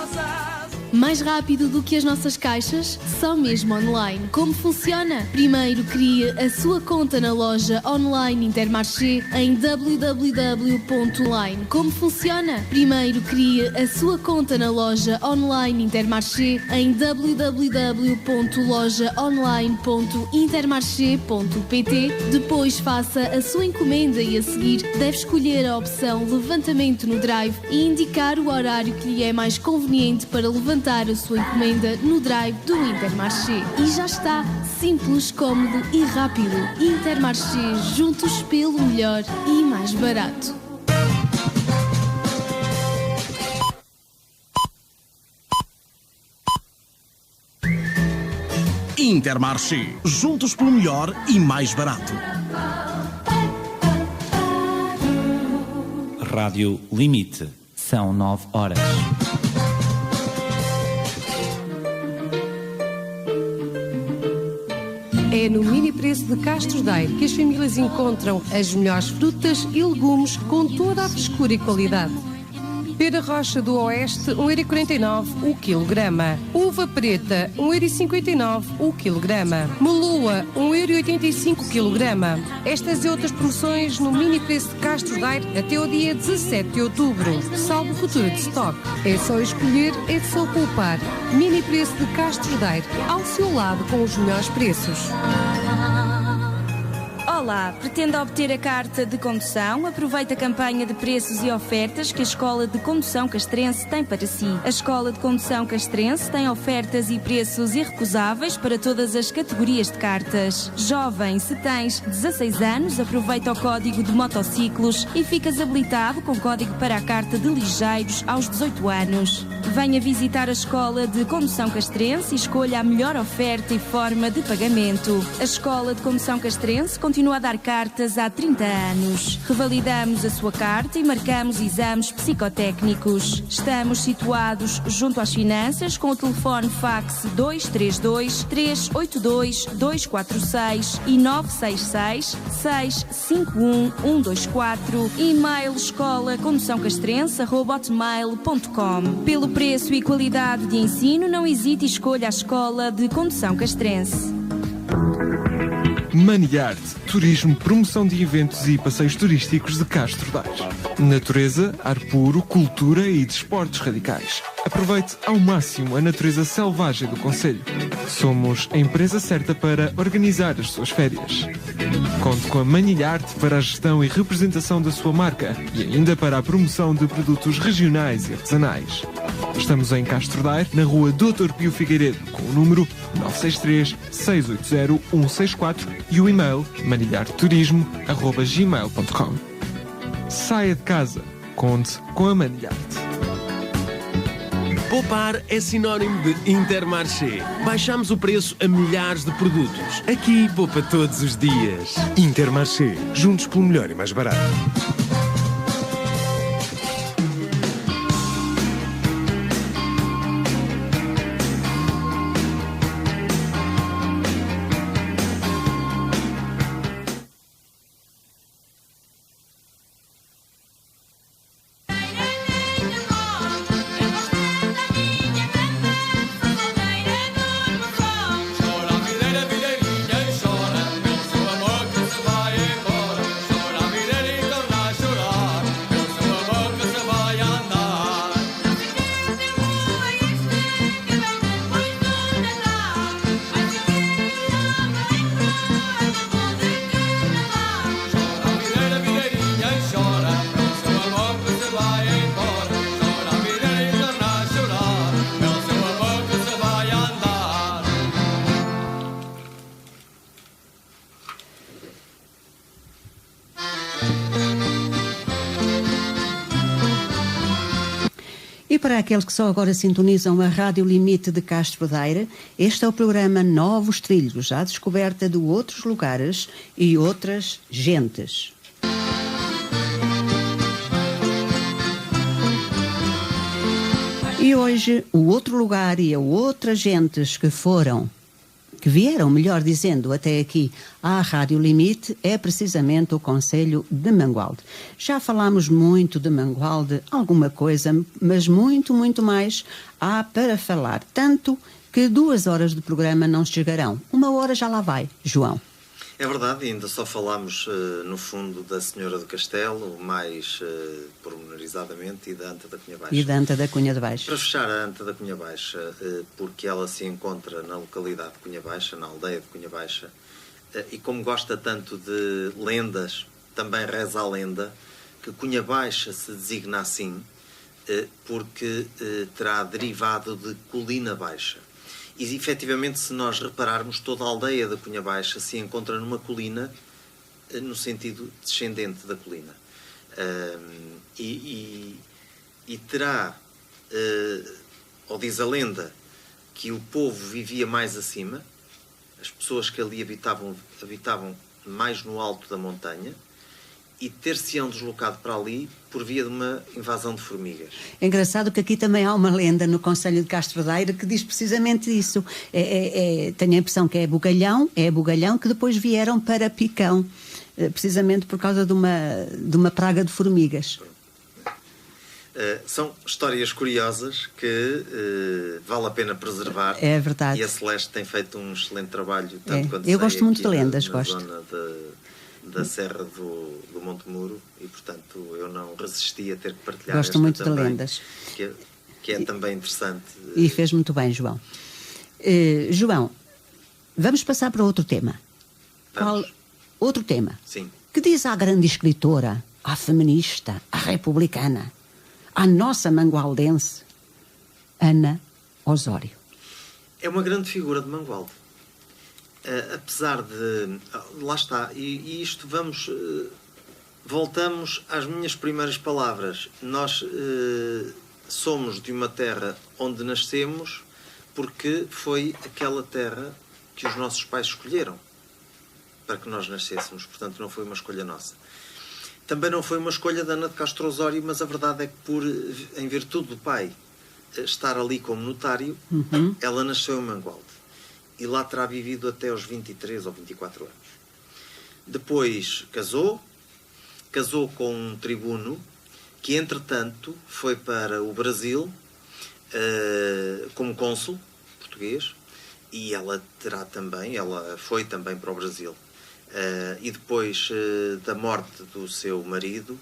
Mais rápido do que as nossas caixas? Só mesmo online. Como funciona? Primeiro crie a sua conta na loja online Intermarché em www.online. Como funciona? Primeiro crie a sua conta na loja online Intermarché em www.lojaonline.intermarché.pt. Depois faça a sua encomenda e a seguir deve escolher a opção levantamento no drive e indicar o horário que lhe é mais conveniente para levantar a sua encomenda no drive do Intermarché. E já está, simples, cómodo e rápido. Intermarché, juntos pelo melhor e mais barato. Intermarché, juntos pelo melhor e mais barato. Rádio Limite, são 9 horas. É no mini preço de Castro Daire que as famílias encontram as melhores frutas e legumes com toda a frescura e qualidade. Pera rocha do Oeste, 1,49€ o quilograma. Uva preta, 1,59€ o quilograma. Meloa, 1,85€ o quilograma. Estas e outras promoções no mini preço de Castro Daire até o dia 17 de outubro. Salvo ruptura de estoque. É só escolher, é só poupar. Mini preço de Castro Daire, ao seu lado com os melhores preços. Olá, pretende obter a carta de condução? Aproveite a campanha de preços e ofertas que a Escola de Condução Castrense tem para si. A Escola de Condução Castrense tem ofertas e preços irrecusáveis para todas as categorias de cartas. Jovem, se tens 16 anos, aproveita o código de motociclos e ficas habilitado com código para a carta de ligeiros aos 18 anos. Venha visitar a Escola de Condução Castrense e escolha a melhor oferta e forma de pagamento. A Escola de Condução Castrense continua a dar cartas há 30 anos. Revalidamos a sua carta e marcamos exames psicotécnicos. Estamos situados junto às finanças com o telefone fax 232 382 246 e 966 651 124. E-mail escola-condução-castrense@hotmail.com. Pelo preço e qualidade de ensino, não hesite e escolha a Escola de Condução Castrense. Maniarte, turismo, promoção de eventos e passeios turísticos de Castro Daire. Natureza, ar puro, cultura e desportos radicais. Aproveite ao máximo a natureza selvagem do concelho. Somos a empresa certa para organizar as suas férias. Conte com a Maniarte para a gestão e representação da sua marca e ainda para a promoção de produtos regionais e artesanais. Estamos em Castro Daire, na rua Dr. Pio Figueiredo, com o número 963-680-164 e o e-mail manilharteturismo@gmail.com. Saia de casa, conte com a Maniarte. Poupar é sinónimo de Intermarché. Baixamos o preço a milhares de produtos. Aqui poupa todos os dias. Intermarché, juntos pelo melhor e mais barato. E para aqueles que só agora sintonizam a Rádio Limite de Castro Daire, este é o programa Novos Trilhos, à descoberta de outros lugares e outras gentes. E hoje o outro lugar e a outras gentes que vieram, melhor dizendo, até aqui à Rádio Limite, é precisamente o concelho de Mangualde. Já falámos muito de Mangualde, alguma coisa, mas muito, muito mais há para falar. Tanto que 2 horas de programa não chegarão. 1 hora já lá vai, João. É verdade, ainda só falámos, no fundo, da Senhora do Castelo, mais pormenorizadamente, e da Anta da Cunha Baixa. E da Anta da Cunha de Baixa. Para fechar a Anta da Cunha Baixa, porque ela se encontra na localidade de Cunha Baixa, na aldeia de Cunha Baixa, e como gosta tanto de lendas, também reza a lenda que Cunha Baixa se designa assim, porque terá derivado de Colina Baixa. E, efetivamente, se nós repararmos, toda a aldeia da Cunha Baixa se encontra numa colina, no sentido descendente da colina. E terá, ou diz a lenda, que o povo vivia mais acima, as pessoas que ali habitavam mais no alto da montanha, e ter-se-ão deslocado para ali por via de uma invasão de formigas. É engraçado que aqui também há uma lenda no concelho de Castro Daire que diz precisamente isso. Tenho a impressão que é Bugalhão que depois vieram para Picão, precisamente por causa de uma praga de formigas. São histórias curiosas que vale a pena preservar. É verdade. E a Celeste tem feito um excelente trabalho. Tanto quanto eu gosto muito de lendas, na gosto. Zona da Serra do Monte Muro, e portanto eu não resisti a ter que partilhar. Gosto muito de lendas. Que é também interessante. E fez muito bem, João. João, vamos passar para outro tema. Qual outro tema? Sim. Que diz à grande escritora, à feminista, à republicana, à nossa mangualdense, Ana Osório. É uma grande figura de Mangualde. Apesar de... Lá está. E isto voltamos às minhas primeiras palavras. Nós somos de uma terra onde nascemos porque foi aquela terra que os nossos pais escolheram para que nós nascêssemos. Portanto, não foi uma escolha nossa. Também não foi uma escolha da Ana de Castro Osório, mas a verdade é que em virtude do pai estar ali como notário, ela nasceu em Mangualde. E lá terá vivido até aos 23 ou 24 anos. Depois casou com um tribuno que, entretanto, foi para o Brasil como cônsul português, e ela foi também para o Brasil. E depois da morte do seu marido,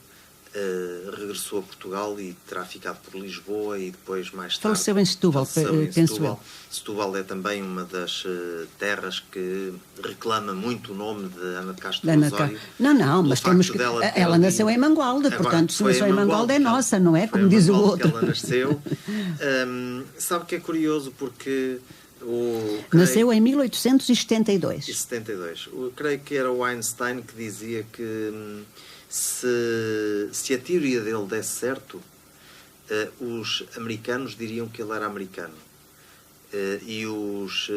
regressou a Portugal e terá ficado por Lisboa, e depois mais tarde faleceu em Setúbal, penso eu. Setúbal é também uma das terras que reclama muito o nome de Ana de Castro Osório. Não, mas temos que... Ela nasceu em Mangualde, portanto, se nasceu em Mangualde é nossa, não é? Como diz o outro. Ela nasceu. Sabe que é curioso porque... Nasceu em 1872. Creio que era o Einstein que dizia que se a teoria dele desse certo, os americanos diriam que ele era americano, e os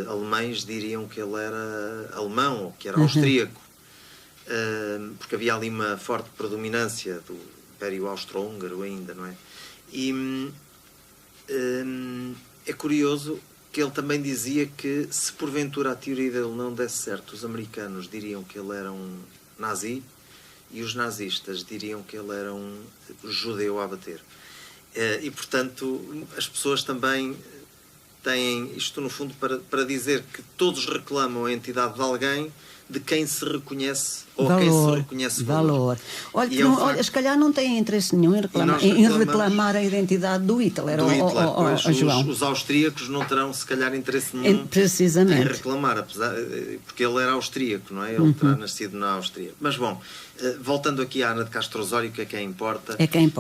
alemães diriam que ele era alemão, ou que era austríaco, porque havia ali uma forte predominância do Império Austro-Húngaro ainda, não é? E é curioso que ele também dizia que, se porventura a teoria dele não desse certo, os americanos diriam que ele era um nazi, e os nazistas diriam que ele era um judeu a bater. E, portanto, as pessoas também têm isto, no fundo, para dizer que todos reclamam a entidade de alguém de quem se reconhece, ou quem se reconhece valor. Olha, se calhar não têm interesse nenhum em reclamar a identidade do Hitler, João. Os austríacos não terão, se calhar, interesse nenhum em reclamar, porque ele era austríaco, não é? Ele terá nascido na Áustria. Mas, bom, voltando aqui à Ana de Castro Osório, que é quem importa,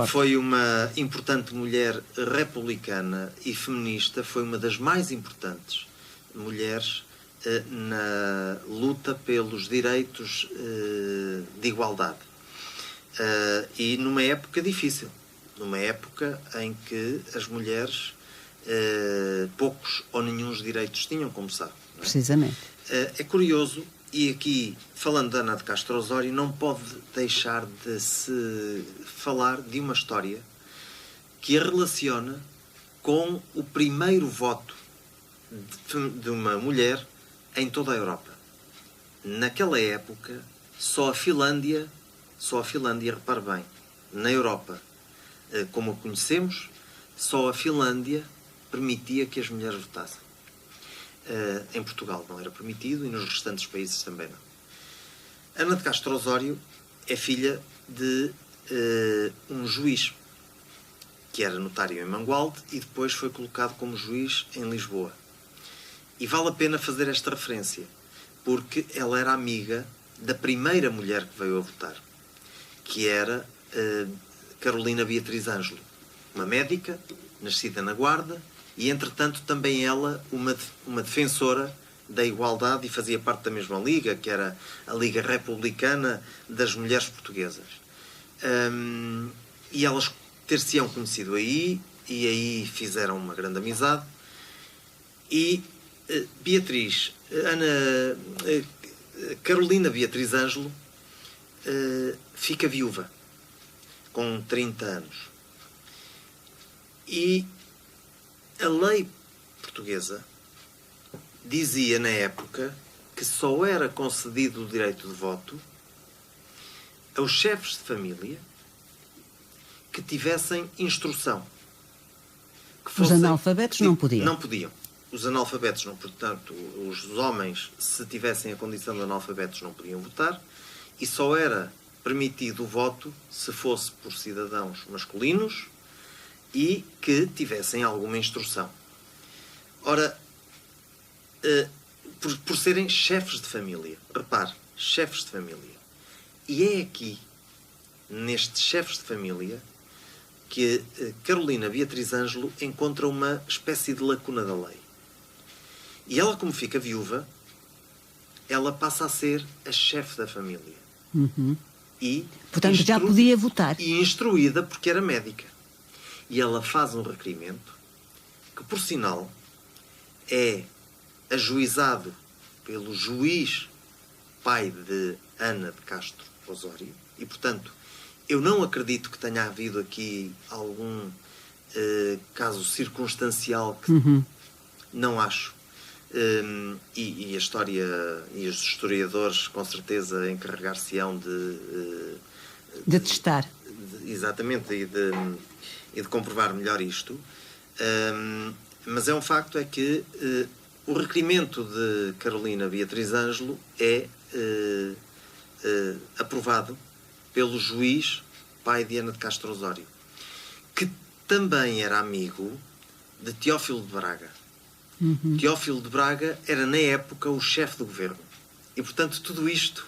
foi uma importante mulher republicana e feminista, foi uma das mais importantes mulheres na luta pelos direitos de igualdade, e numa época difícil, numa época em que as mulheres poucos ou nenhuns direitos tinham, como sabe, não é? Precisamente. É curioso, e aqui, falando de Ana de Castro Osório, não pode deixar de se falar de uma história que a relaciona com o primeiro voto de uma mulher em toda a Europa. Naquela época, só a Finlândia, repare bem, na Europa, como a conhecemos, só a Finlândia permitia que as mulheres votassem. Em Portugal não era permitido e nos restantes países também não. Ana de Castro Osório é filha de um juiz que era notário em Mangualde e depois foi colocado como juiz em Lisboa. E vale a pena fazer esta referência, porque ela era amiga da primeira mulher que veio a votar, que era Carolina Beatriz Ângelo, uma médica, nascida na Guarda, e entretanto também ela uma defensora da igualdade e fazia parte da mesma liga, que era a Liga Republicana das Mulheres Portuguesas. E elas ter-se-ão conhecido aí, e aí fizeram uma grande amizade, e Carolina Beatriz Ângelo fica viúva com 30 anos. E a lei portuguesa dizia na época que só era concedido o direito de voto aos chefes de família que tivessem instrução. Os analfabetos não podiam. Não podiam. Os analfabetos não, portanto, os homens, se tivessem a condição de analfabetos, não podiam votar, e só era permitido o voto se fosse por cidadãos masculinos e que tivessem alguma instrução. Ora, por serem chefes de família, repare, chefes de família. E é aqui, nestes chefes de família, que Carolina Beatriz Ângelo encontra uma espécie de lacuna da lei. E ela, como fica viúva, ela passa a ser a chefe da família. Uhum. E portanto, já podia votar. E instruída porque era médica. E ela faz um requerimento que, por sinal, é ajuizado pelo juiz pai de Ana de Castro Osório. E, portanto, eu não acredito que tenha havido aqui algum caso circunstancial que não acho. E a história e os historiadores com certeza encarregar-se-ão de testar. Exatamente, e de comprovar melhor isto. Mas é um facto é que o requerimento de Carolina Beatriz Ângelo é aprovado pelo juiz pai de Ana de Castro Osório, que também era amigo de Teófilo de Braga. Teófilo de Braga era, na época, o chefe do governo. E, portanto, tudo isto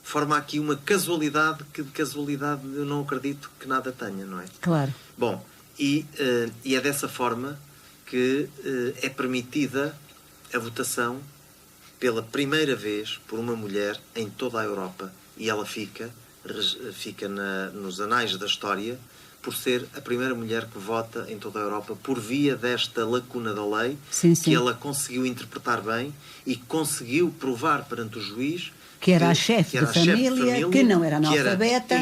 forma aqui uma casualidade que, de casualidade, eu não acredito que nada tenha, não é? Claro. Bom, e é dessa forma que é permitida a votação pela primeira vez por uma mulher em toda a Europa. E ela fica nos anais da história por ser a primeira mulher que vota em toda a Europa por via desta lacuna da lei, que ela conseguiu interpretar bem e conseguiu provar perante o juiz que era a chefe de família, que não era analfabeta,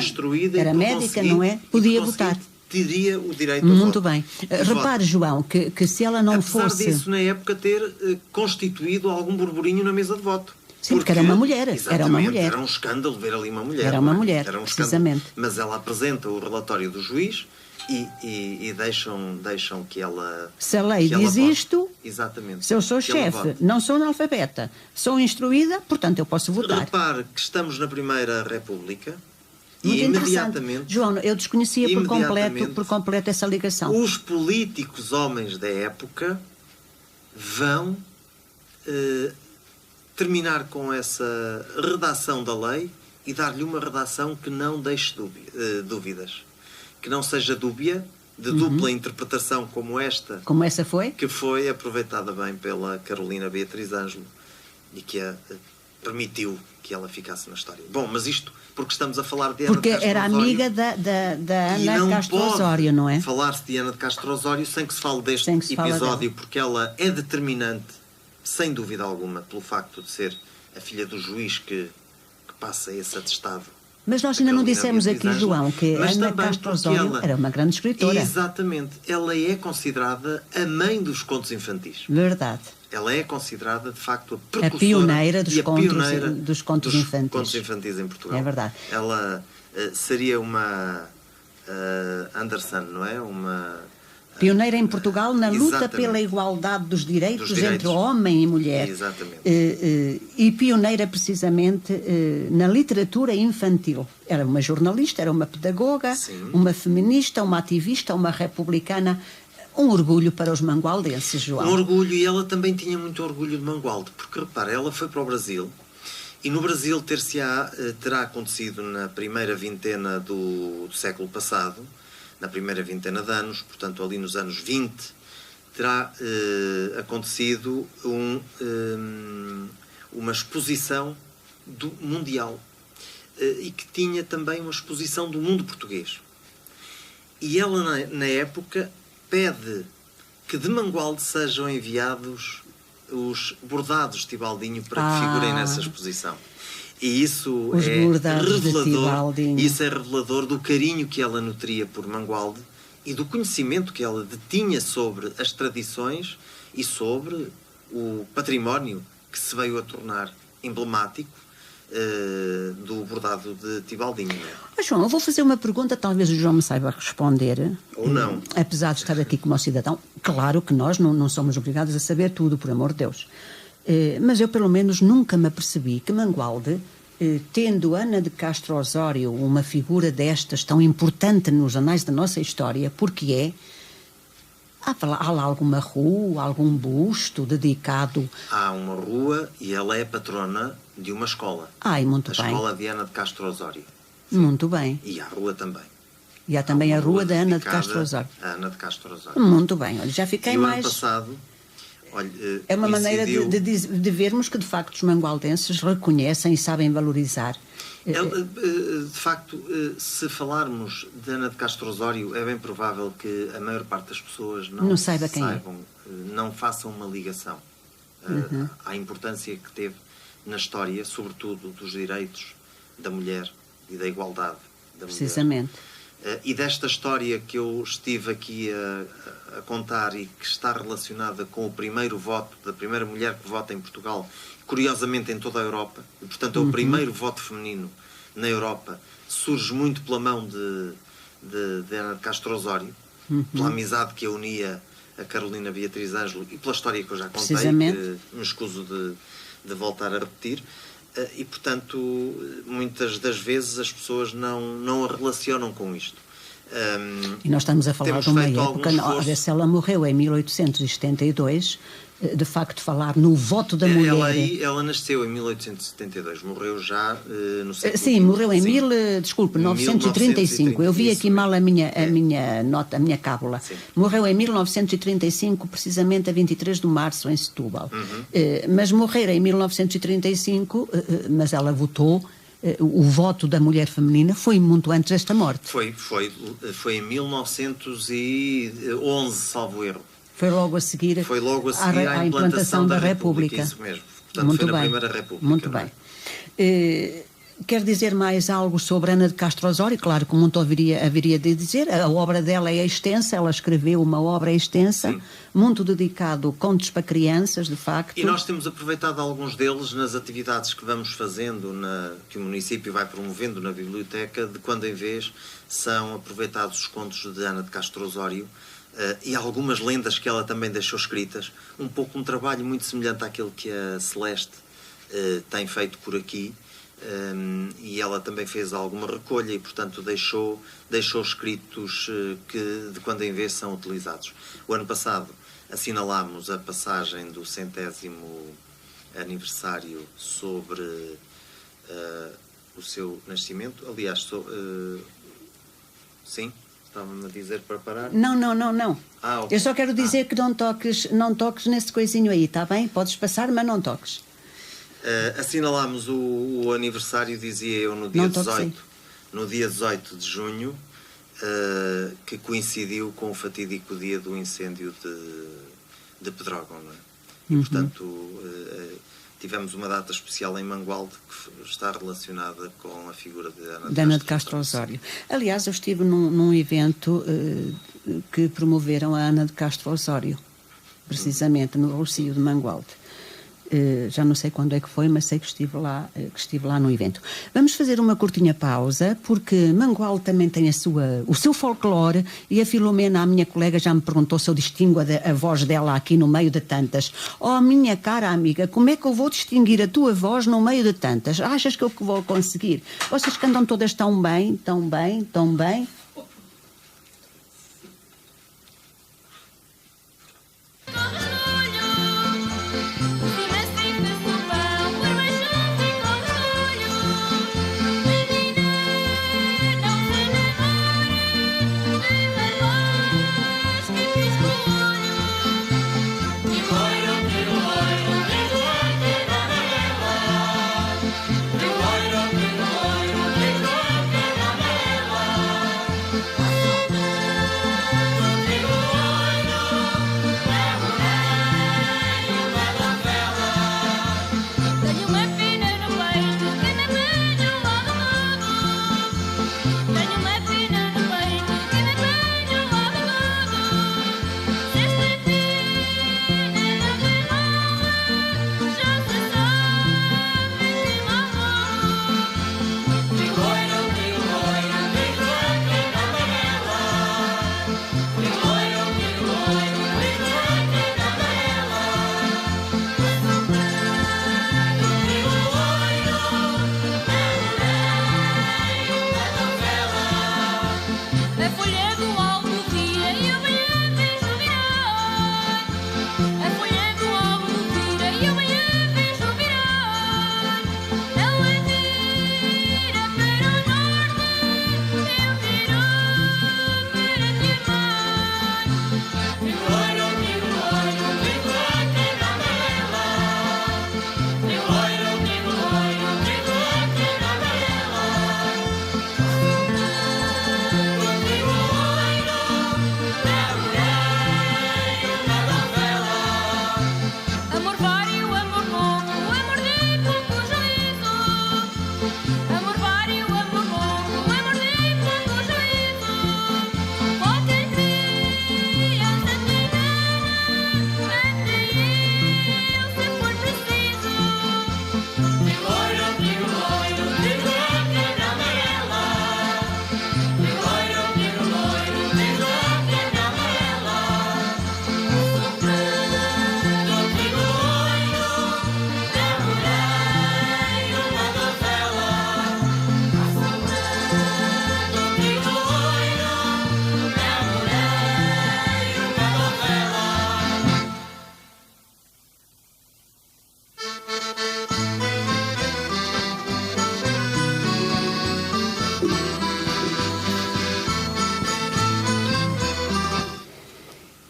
era médica, não é? Podia votar. Teria o direito a voto. Muito bem. Repare, João, que se ela não fosse... Apesar disso, na época, ter constituído algum burburinho na mesa de voto. Sim, porque era uma mulher. Era uma mulher. Era um escândalo ver ali uma mulher. Era uma mulher, era um precisamente. Mas ela apresenta o relatório do juiz e deixam que ela... Se a lei diz isto, exatamente, se eu sou chefe, não sou analfabeta, sou instruída, portanto eu posso votar. Repare que estamos na Primeira República Muito e imediatamente... João, eu desconhecia por completo essa ligação. Os políticos homens da época vão... terminar com essa redação da lei e dar-lhe uma redação que não deixe dúvidas. Que não seja dúbia, de dupla interpretação como esta. Como essa foi? Que foi aproveitada bem pela Carolina Beatriz Ângelo e que permitiu que ela ficasse na história. Bom, mas isto porque estamos a falar de Ana de Castro Osório. Porque era amiga da Ana de Castro Osório, não é? Falar-se de Ana de Castro Osório sem que se fale deste episódio, porque ela é determinante, sem dúvida alguma, pelo facto de ser a filha do juiz que passa esse atestado. Mas nós ainda não dissemos aqui, Visângela, João, que mas Ana também Castro porque Osório ela- era uma grande escritora. Exatamente. Ela é considerada a mãe dos contos infantis. Verdade. Ela é considerada, de facto, a A precursora pioneira dos e a contos, pioneira dos contos infantis. contos infantis em Portugal. É verdade. Ela seria uma Anderson, não é? Uma Pioneira em Portugal na luta Exatamente. pela igualdade dos direitos, Dos direitos. entre homem e mulher. Exatamente. E pioneira precisamente na literatura infantil. Era uma jornalista, era uma pedagoga, uma feminista, uma ativista, uma republicana. Um orgulho para os mangualdenses, João. Um orgulho, e ela também tinha muito orgulho de Mangualde, porque repara, ela foi para o Brasil, e no Brasil terá acontecido na primeira vintena do século passado, na primeira vintena de anos, portanto ali nos anos 20, terá acontecido uma exposição mundial, e que tinha também uma exposição do mundo português. E ela, na época, pede que de Mangualde sejam enviados os bordados de Tibaldinho para que figurem nessa exposição. E isso Os é bordados de revelador, Tibaldinho. isso é revelador do carinho que ela nutria por Mangualde e do conhecimento que ela detinha sobre as tradições e sobre o património que se veio a tornar emblemático do bordado de Tibaldinho. João, eu vou fazer uma pergunta, talvez o João me saiba responder. Ou não. Apesar de estar aqui como cidadão, claro que nós não somos obrigados a saber tudo, por amor de Deus. Mas eu, pelo menos, nunca me apercebi que Mangualde, tendo Ana de Castro Osório uma figura destas tão importante nos anais da nossa história, porque há lá alguma rua, algum busto dedicado... Há uma rua e ela é patrona de uma escola. Ai, muito a bem. Escola de Ana de Castro Osório. Muito bem. E há a rua também. E há também a rua da Ana de Castro Osório. A Ana de Castro Osório. Muito bem, olha, já fiquei e o mais... ano passado... Olha, é uma maneira coincidiu- de vermos que, de facto, os mangualdenses reconhecem e sabem valorizar. De facto, se falarmos de Ana de Castro Osório, é bem provável que a maior parte das pessoas Não saiba quem é. saibam, não façam uma ligação à importância que teve na história, sobretudo dos direitos da mulher e da igualdade da mulher. Precisamente. E desta história que eu estive aqui a contar e que está relacionada com o primeiro voto da primeira mulher que vota em Portugal, curiosamente em toda a Europa, e portanto é o primeiro voto feminino na Europa, surge muito pela mão de Ana de Castro Osório, pela amizade que a unia a Carolina Beatriz Ângelo e pela história que eu já contei, que me escuso de voltar a repetir. E, portanto, muitas das vezes as pessoas não a relacionam com isto. E nós estamos a falar de uma época, olha, se ela morreu em 1872, de facto falar no voto da mulher... Ela nasceu em 1872, morreu já no século XX. Sim, morreu em 1935. Eu vi aqui mal a minha nota, a minha cábula. Sim. Morreu em 1935, precisamente a 23 de março, em Setúbal. Mas morrer em 1935, mas ela votou... O voto da mulher feminina foi muito antes desta morte. Foi em 1911, salvo erro. Foi logo a seguir, à implantação da República. Isso mesmo. Portanto, muito foi bem. na Primeira República. Muito bem. Quer dizer mais algo sobre Ana de Castro Osório? Claro que muito haveria de dizer. A obra dela é extensa, ela escreveu uma obra extensa, Sim. muito dedicado, contos para crianças, de facto. E nós temos aproveitado alguns deles nas atividades que vamos fazendo, que o município vai promovendo na biblioteca, de quando em vez são aproveitados os contos de Ana de Castro Osório e algumas lendas que ela também deixou escritas, um trabalho muito semelhante àquele que a Celeste tem feito por aqui. E ela também fez alguma recolha e, portanto, deixou escritos que de quando em vez são utilizados. O ano passado assinalámos a passagem do 100º aniversário sobre o seu nascimento. Aliás, sim, estava-me a dizer para parar. Não. Okay. Eu só quero dizer que não toques nesse coisinho aí, está bem? Podes passar, mas não toques. Assinalámos o aniversário, dizia eu, no dia 18 de junho, que coincidiu com o fatídico dia do incêndio de Pedrógão, não é? E, portanto, tivemos uma data especial em Mangualde que está relacionada com a figura de Ana de Castro Osório. Aliás, eu estive num evento que promoveram a Ana de Castro Osório, precisamente no Rocio de Mangualde. Já não sei quando é que foi, mas sei que estive lá no evento. Vamos fazer uma curtinha pausa, porque Mangualde também tem o seu folclore, e a Filomena, a minha colega, já me perguntou se eu distingo a voz dela aqui no meio de tantas. Oh, minha cara amiga, como é que eu vou distinguir a tua voz no meio de tantas? Achas que eu vou conseguir? Vocês que andam todas tão bem, tão bem, tão bem.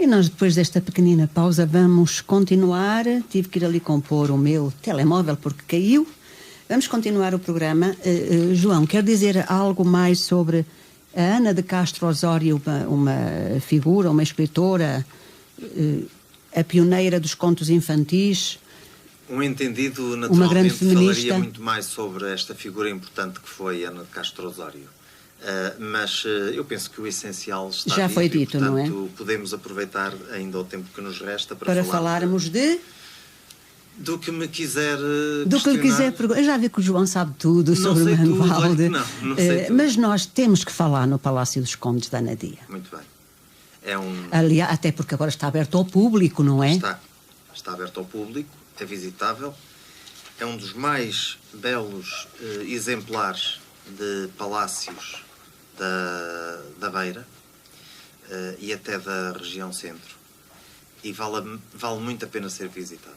Nós, depois desta pequenina pausa, vamos continuar. Tive que ir ali compor o meu telemóvel porque caiu. Vamos continuar o programa. João, quer dizer algo mais sobre a Ana de Castro Osório, uma figura, uma escritora, a pioneira dos contos infantis? Um entendido, naturalmente, falaria muito mais sobre esta figura importante que foi Ana de Castro Osório. Mas eu penso que o essencial está já dito, foi dito, e, portanto, não é? Podemos aproveitar ainda o tempo que nos resta para falarmos do que me quiser do que lhe quiser perguntar. Eu já vi que o João sabe tudo sobre o Mangualde, não sei tudo. Mas nós temos que falar no Palácio dos Condes da Anadia. Muito bem. Aliás, até porque agora está aberto ao público, não é? Está aberto ao público, é visitável. É um dos mais belos exemplares de palácios da Beira e até da região centro, e vale muito a pena ser visitado.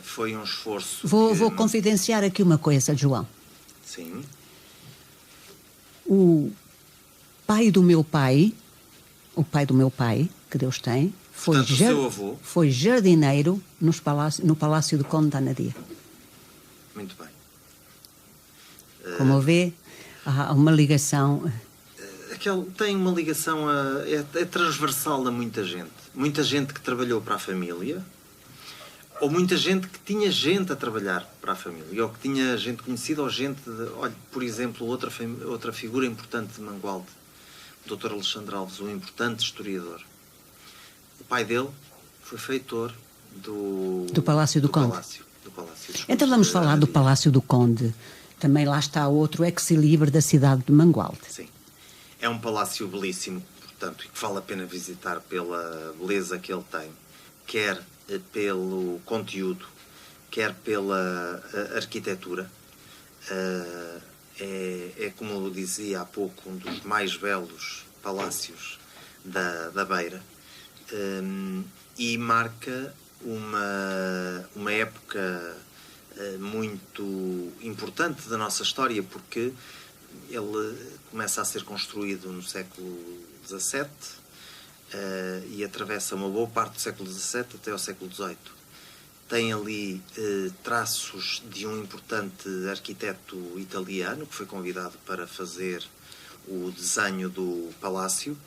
Foi um esforço... Vou confidenciar aqui uma coisa, João. Sim. O pai do meu pai, que Deus tem, foi jardineiro no Palácio do Conde da Anadia. Muito bem. Como vê, há uma ligação... Tem uma ligação, é transversal a muita gente. Muita gente que trabalhou para a família, ou muita gente que tinha gente a trabalhar para a família, ou que tinha gente conhecida, ou gente... Olha, por exemplo, outra figura importante de Mangualde, o Dr. Alexandre Alves, um importante historiador. O pai dele foi feitor do Palácio do Conde. Então vamos falar do Palácio do Conde. Também lá está outro ex-libris da cidade de Mangualde. Sim. É um palácio belíssimo, portanto, e que vale a pena visitar pela beleza que ele tem, quer pelo conteúdo, quer pela arquitetura. É, como eu dizia há pouco, um dos mais belos palácios da Beira, e marca uma época muito importante da nossa história, porque ele começa a ser construído no século XVII e atravessa uma boa parte do século XVII até ao século XVIII. Tem ali traços de um importante arquiteto italiano que foi convidado para fazer o desenho do palácio,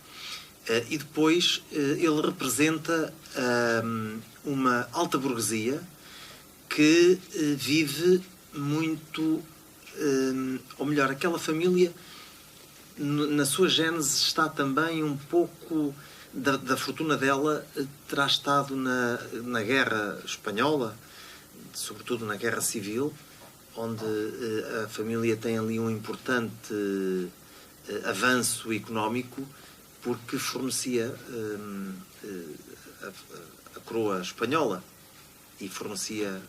e depois ele representa uma alta burguesia que vive muito, ou melhor, aquela família, na sua gênese está também um pouco da fortuna dela, terá estado na Guerra Espanhola, sobretudo na Guerra Civil, onde a família tem ali um importante avanço económico, porque fornecia a coroa espanhola e fornecia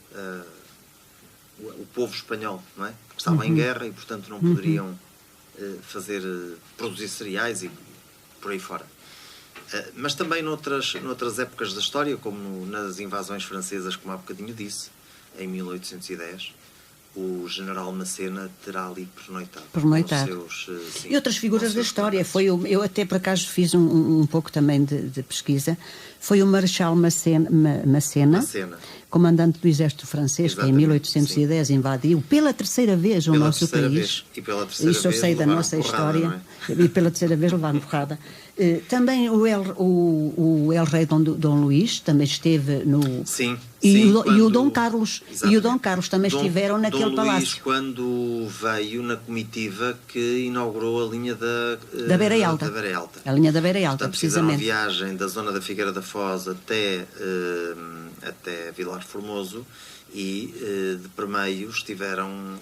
o povo espanhol, não é? Porque estava em guerra e, portanto, não poderiam produzir cereais e por aí fora. Mas também noutras épocas da história, como nas invasões francesas, como há bocadinho disse, em 1810, o general Macena terá ali pernoitado. E outras figuras da história. Eu até por acaso fiz um pouco também de pesquisa. Foi o Marechal Macena, comandante do exército francês, que em 1810 invadiu pela terceira vez o nosso país. E pela terceira Isso eu sei da nossa história. E pela terceira vez levaram porrada. Também o El-Rei Dom Luís também esteve no... Sim. E o Dom Carlos. Exatamente. E o Dom Carlos também estiveram naquele Dom palácio. Luís, quando veio na comitiva que inaugurou a linha da Beira Alta. A linha da Beira Alta, portanto, precisamente. Fizeram a viagem da zona da Figueira da Foz até Vilar Formoso e de permeio estiveram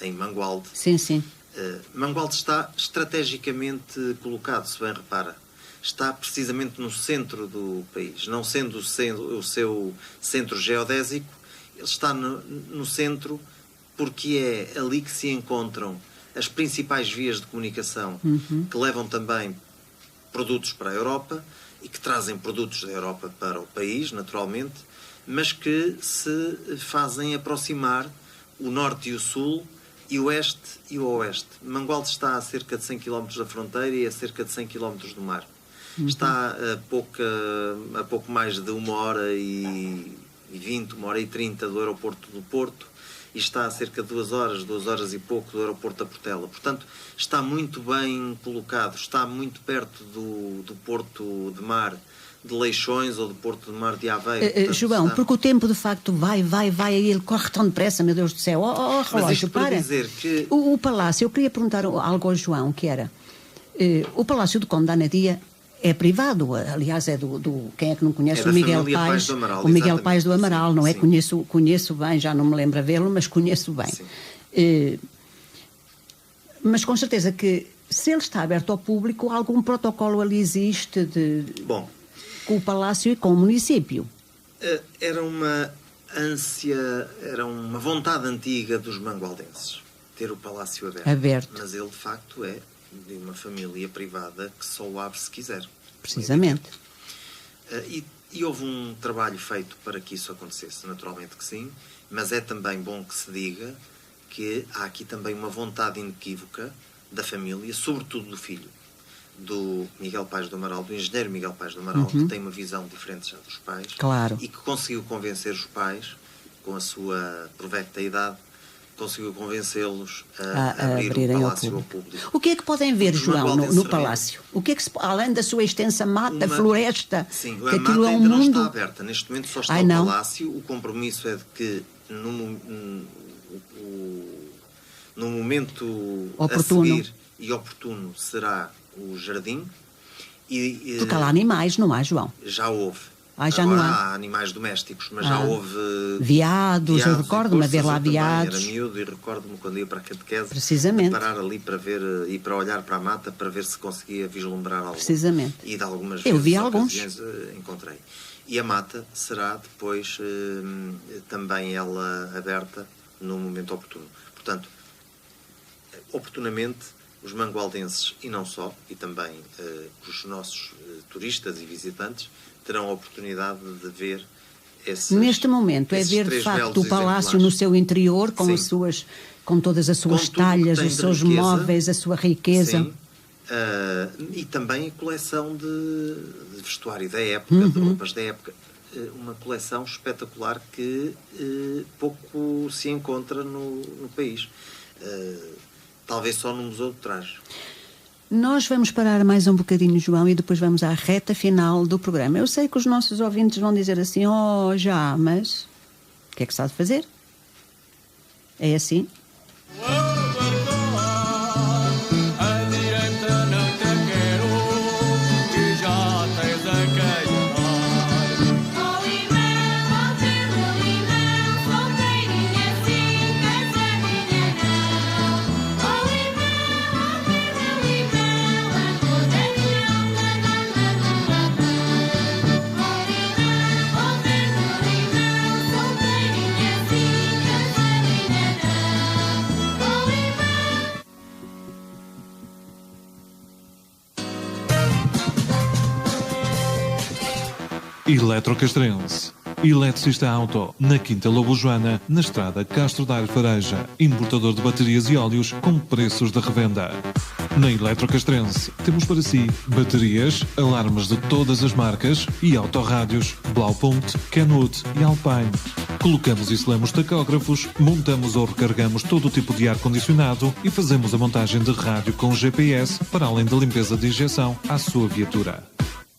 em Mangualde. Sim, sim. Mangualde está estrategicamente colocado, se bem repara. Está precisamente no centro do país. Não sendo o seu centro geodésico, ele está no centro porque é ali que se encontram as principais vias de comunicação que levam também produtos para a Europa e que trazem produtos da Europa para o país, naturalmente, mas que se fazem aproximar o norte e o sul, e o oeste e o oeste. Mangualde está a cerca de 100 km da fronteira e a cerca de 100 km do mar. Está a pouco mais de 1h20, 1h30 do aeroporto do Porto, e está a cerca de 2 horas e pouco do aeroporto da Portela. Portanto, está muito bem colocado, está muito perto do Porto de Mar de Leixões ou do Porto de Mar de Aveiro. Portanto, João, porque o tempo de facto vai, e ele corre tão depressa, meu Deus do céu. Relógio, para. Dizer que... o Palácio, eu queria perguntar algo ao João, que era, o Palácio do Conde da Anadia é privado, aliás é do quem é que não conhece, o Miguel Paes, o Miguel Paes do Amaral, não é? Conheço bem, já não me lembro a vê-lo, mas conheço bem. Mas com certeza que se ele está aberto ao público, algum protocolo ali existe com o Palácio e com o município. Era uma ânsia, era uma vontade antiga dos mangualdenses ter o Palácio aberto. Mas ele, de facto, é de uma família privada que só o abre se quiser. Precisamente. E houve um trabalho feito para que isso acontecesse, naturalmente que sim, mas é também bom que se diga que há aqui também uma vontade inequívoca da família, sobretudo do filho, do Miguel Paes do Amaral, do engenheiro Miguel Paes do Amaral, que tem uma visão diferente já dos pais, claro, e que conseguiu convencer os pais, com a sua provecta idade, conseguiu convencê-los a abrir o palácio ao público. O que é que podem ver, João, no palácio? O que é que além da sua extensa mata, floresta, sim, que a aquilo mata é um ainda mundo... não está aberta. Neste momento só está o palácio. O compromisso é de que no momento oportuno. A seguir e oportuno será o jardim. Porque há lá animais, não há, João? Já houve. Já agora não há animais domésticos, mas já houve veados, eu recordo-me a ver lá veados. Era miúdo e recordo-me quando ia para a catequese precisamente parar ali para ver e para olhar para a mata para ver se conseguia vislumbrar algo. Precisamente. E de algumas eu vezes vi alguns. Encontrei. E a mata será depois também ela aberta no momento oportuno. Portanto, oportunamente os mangualdenses e não só, e também os nossos turistas e visitantes terão a oportunidade de ver neste momento é ver de facto o palácio no seu interior com com todas as suas talhas, os seus móveis, a sua riqueza. Sim. E também a coleção de vestuário da época, de roupas da época. Uma coleção espetacular que pouco se encontra no país. Talvez só no Museu de Trás. Nós vamos parar mais um bocadinho, João, e depois vamos à reta final do programa. Eu sei que os nossos ouvintes vão dizer assim, já, mas o que é que se há de fazer? É assim? Eletrocastrense. Eletricista Auto, na Quinta Lobo Joana, na estrada Castro Daire Fareja. Importador de baterias e óleos com preços de revenda. Na Eletrocastrense temos para si baterias, alarmes de todas as marcas e autorrádios Blaupunkt, Kenwood e Alpine. Colocamos e selamos tacógrafos, montamos ou recarregamos todo o tipo de ar-condicionado e fazemos a montagem de rádio com GPS para além da limpeza de injeção à sua viatura.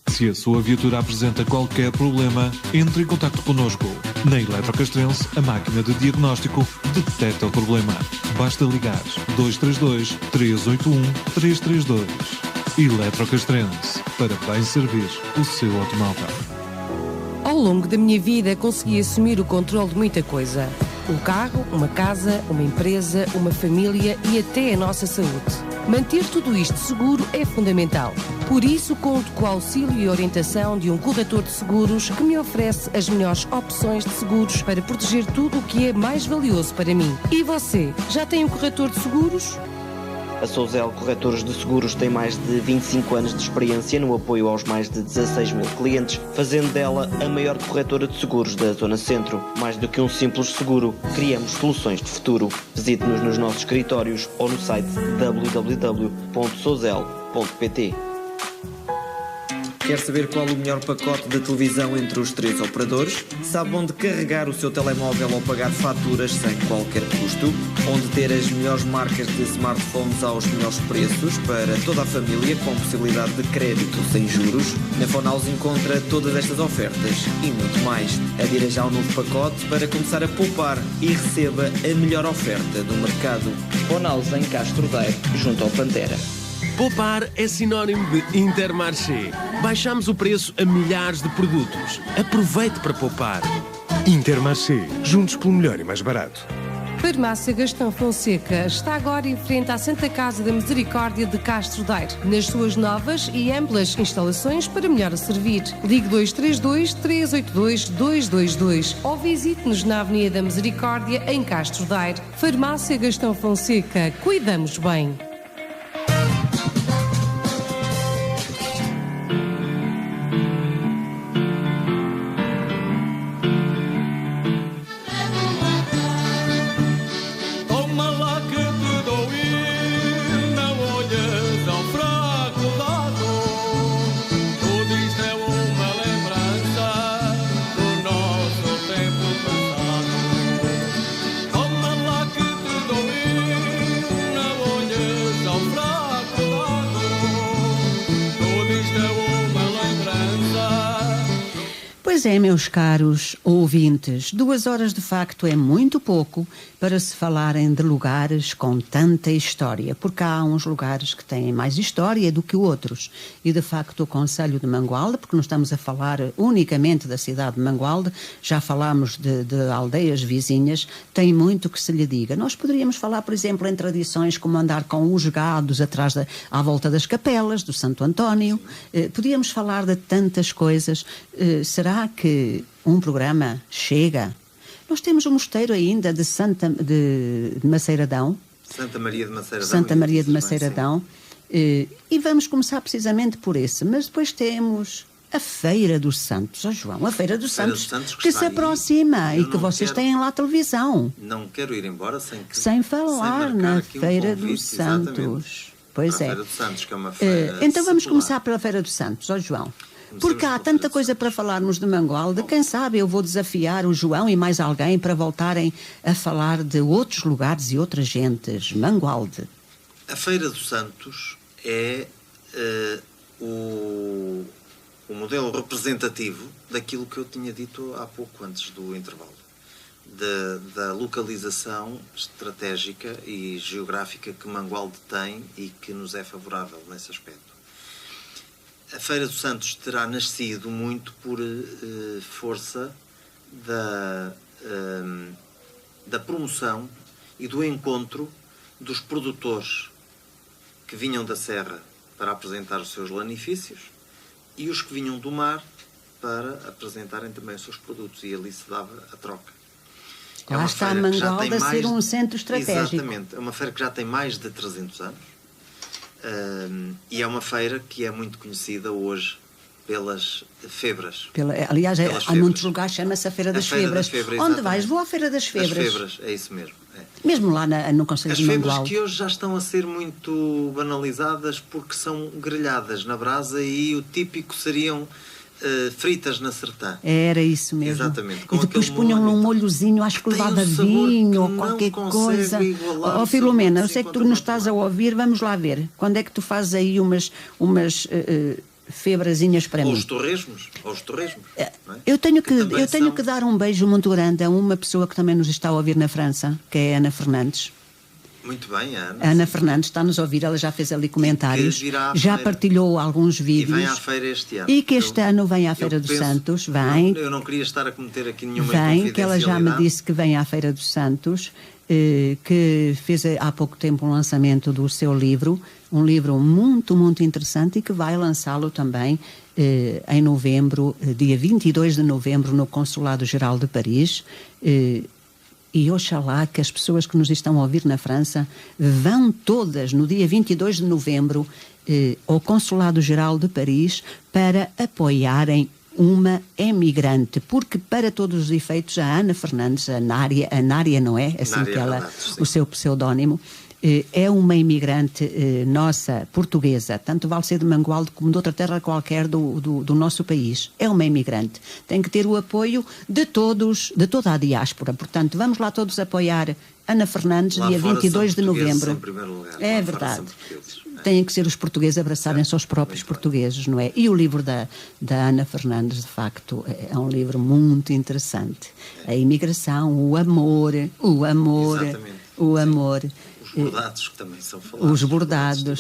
Se a sua viatura apresenta qualquer problema, entre em contato connosco. Na Eletrocastrense, a máquina de diagnóstico detecta o problema. Basta ligar 232 381 332. Eletrocastrense, para bem servir o seu automóvel. Ao longo da minha vida consegui assumir o controle de muita coisa. Um carro, uma casa, uma empresa, uma família e até a nossa saúde. Manter tudo isto seguro é fundamental. Por isso, conto com o auxílio e orientação de um corretor de seguros que me oferece as melhores opções de seguros para proteger tudo o que é mais valioso para mim. E você, já tem um corretor de seguros? A Souzel Corretores de Seguros tem mais de 25 anos de experiência no apoio aos mais de 16 mil clientes, fazendo dela a maior corretora de seguros da Zona Centro. Mais do que um simples seguro, criamos soluções de futuro. Visite-nos nos nossos escritórios ou no site www.souzel.pt. Quer saber qual o melhor pacote de televisão entre os 3 operadores? Sabe onde carregar o seu telemóvel ou pagar faturas sem qualquer custo? Onde ter as melhores marcas de smartphones aos melhores preços para toda a família com possibilidade de crédito sem juros? Na Fonaus encontra todas estas ofertas e muito mais. Adira já ao novo pacote para começar a poupar e receba a melhor oferta do mercado. Fonaus em Castro Daire, junto ao Pantera. Poupar é sinónimo de Intermarché. Baixamos o preço a milhares de produtos. Aproveite para poupar. Intermarché. Juntos pelo melhor e mais barato. Farmácia Gastão Fonseca está agora em frente à Santa Casa da Misericórdia de Castro Daire, nas suas novas e amplas instalações para melhor a servir. Ligue 232 382 222 ou visite-nos na Avenida da Misericórdia, em Castro Daire. Farmácia Gastão Fonseca. Cuidamos bem. Toma lá que te é, meus caros ouvintes, 2 horas de facto é muito pouco para se falarem de lugares com tanta história, porque há uns lugares que têm mais história do que outros. E de facto o concelho de Mangualde, porque não estamos a falar unicamente da cidade de Mangualde, já falámos de aldeias vizinhas, tem muito que se lhe diga. Nós poderíamos falar, por exemplo, em tradições como andar com os gados à volta das capelas do Santo António. Podíamos falar de tantas coisas. Será que um programa chega? Nós temos um mosteiro ainda de Maceiradão. Santa Maria de Maceiradão. Santa Maria de Maceiradão. E vamos começar precisamente por esse. Mas depois temos a Feira dos Santos. João, a Feira dos Santos que se aproxima e que vocês têm lá televisão. Não quero ir embora sem falar na Feira dos Santos. Pois é. Feira dos Santos, que é uma feira então vamos secular. começar pela Feira dos Santos, João. Porque há tanta coisa para falarmos de Mangualde. Quem sabe eu vou desafiar o João e mais alguém para voltarem a falar de outros lugares e outras gentes. Mangualde. A Feira dos Santos é o modelo representativo daquilo que eu tinha dito há pouco, antes do intervalo. Da localização estratégica e geográfica que Mangualde tem e que nos é favorável nesse aspecto. A Feira dos Santos terá nascido muito por força da promoção e do encontro dos produtores que vinham da serra para apresentar os seus lanifícios e os que vinham do mar para apresentarem também os seus produtos, e ali se dava a troca. Lá está a Mangualde a ser um centro estratégico. Exatamente, é uma feira que já tem mais de 300 anos. E é uma feira que é muito conhecida hoje pelas febras. Aliás, há muitos lugares chama-se a Feira das Febras. Onde vais? Vou à Feira das Febras. As febras, é isso mesmo. É. Mesmo lá no concelho de Mangualde. As febras que hoje já estão a ser muito banalizadas porque são grelhadas na brasa e o típico seriam fritas na sertã. Era isso mesmo. Exatamente. E depois punham num molhozinho, acho que levava vinho ou qualquer coisa. Filomena, eu sei que tu nos estás a ouvir, vamos lá ver. Quando é que tu fazes aí umas febrazinhas para mim? Ou os torresmos. Não é? Eu tenho que dar um beijo muito grande a uma pessoa que também nos está a ouvir na França, que é a Ana Fernandes. Muito bem, Ana. Ana Fernandes está-nos a ouvir, ela já fez ali comentários, já partilhou alguns vídeos. E vem à feira este ano. E que este ano vem à Feira dos Santos, vem. Eu não queria estar a cometer aqui nenhuma inconfidencialidade. Vem, que ela já me disse que vem à Feira dos Santos, que fez há pouco tempo um lançamento do seu livro, um livro muito, muito interessante, e que vai lançá-lo também em novembro, dia 22 de novembro, no Consulado-Geral de Paris. E oxalá que as pessoas que nos estão a ouvir na França vão todas no dia 22 de novembro ao Consulado-Geral de Paris para apoiarem uma emigrante, porque para todos os efeitos a Ana Fernandes, a Nária não é? Assim que ela, o seu pseudónimo, é uma imigrante nossa, portuguesa, tanto vale ser de Mangualde como de outra terra qualquer do nosso país. É uma imigrante. Tem que ter o apoio de todos, de toda a diáspora. Portanto, vamos lá todos apoiar Ana Fernandes, dia 22 de novembro. Em primeiro lugar. É verdade. Têm que ser os portugueses a abraçarem-se aos próprios portugueses, não é? E o livro da Ana Fernandes, de facto, é um livro muito interessante. A imigração, o amor. Os bordados, que também são falados. Os bordados.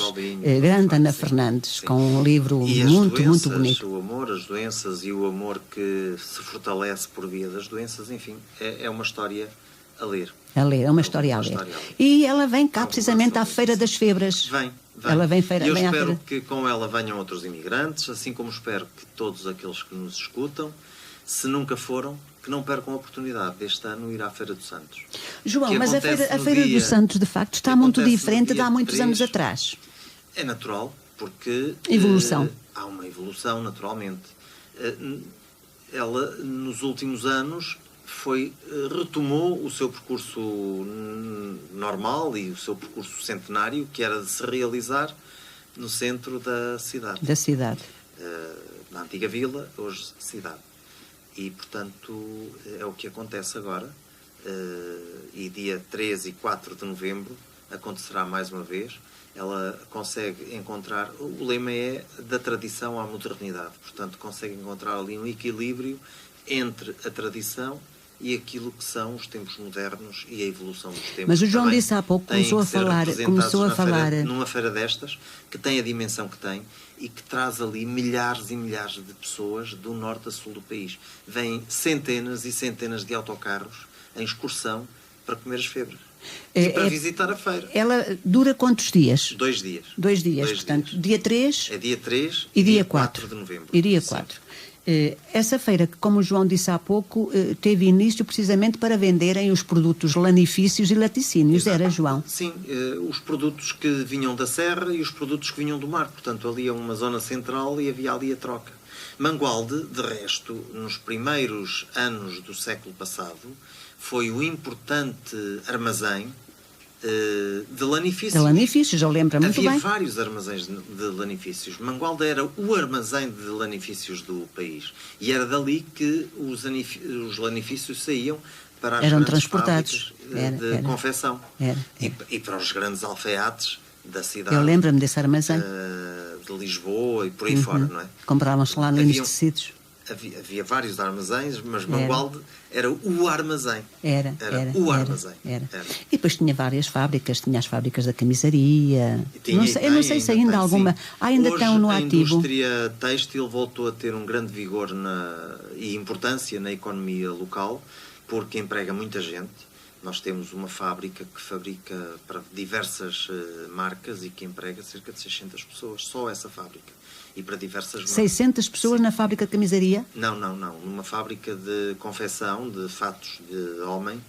Grande Ana Fernandes, com um livro muito bonito. O amor, as doenças e o amor que se fortalece por via das doenças, enfim, é uma história a ler. É uma história a ler. E ela vem cá precisamente à Feira das Febras. Vem. Ela vem eu espero que com ela venham outros imigrantes, assim como espero que todos aqueles que nos escutam, se nunca foram, que não percam a oportunidade deste ano ir à Feira dos Santos. João, mas a Feira dos Santos, de facto, está muito diferente de há muitos anos atrás. É natural, porque evolução. Há uma evolução, naturalmente. Ela, nos últimos anos, retomou o seu percurso normal e o seu percurso centenário, que era de se realizar no centro da cidade. Na antiga vila, hoje cidade. E, portanto, é o que acontece agora. E dia 3 e 4 de novembro acontecerá mais uma vez. Ela consegue encontrar... O lema é da tradição à modernidade. Portanto, consegue encontrar ali um equilíbrio entre a tradição e aquilo que são os tempos modernos e a evolução dos tempos. Mas o João também disse há pouco, têm começou a falar... numa feira destas, que tem a dimensão que tem e que traz ali milhares e milhares de pessoas do norte a sul do país. Vêm centenas e centenas de autocarros em excursão para comer as febras. E para visitar a feira. Ela dura quantos dias? 2 dias. 2 dias, portanto, dias. dia 3... É dia 3 e dia 4 de novembro. E dia 4. Essa feira, que como o João disse há pouco, teve início precisamente para venderem os produtos lanifícios e laticínios. Exato. Era, João? Sim, os produtos que vinham da serra e os produtos que vinham do mar. Portanto, ali é uma zona central e havia ali a troca. Mangualde, de resto, nos primeiros anos do século passado, foi o importante armazém de lanifícios. De lanifícios, eu lembro muito bem. Havia vários armazéns de lanifícios. Mangualde era o armazém de lanifícios do país. E era dali que os lanifícios saíam para as eram grandes transportados de confecção. Era. E para os grandes alfaiates da cidade. Eu lembro-me desse armazém. De Lisboa e por aí fora, não é? Compravam-se lá nos tecidos. Havia vários armazéns, mas Mangualde era o armazém. Era o armazém. Era. E depois tinha várias fábricas, tinha as fábricas da camisaria. Eu não sei se ainda alguma. Ainda estão no ativo. A indústria têxtil voltou a ter um grande vigor e importância na economia local, porque emprega muita gente. Nós temos uma fábrica que fabrica para diversas marcas e que emprega cerca de 600 pessoas. Só essa fábrica. E para diversas marcas. 600 pessoas na fábrica de camisaria? Não. Numa fábrica de confecção de fatos de homem.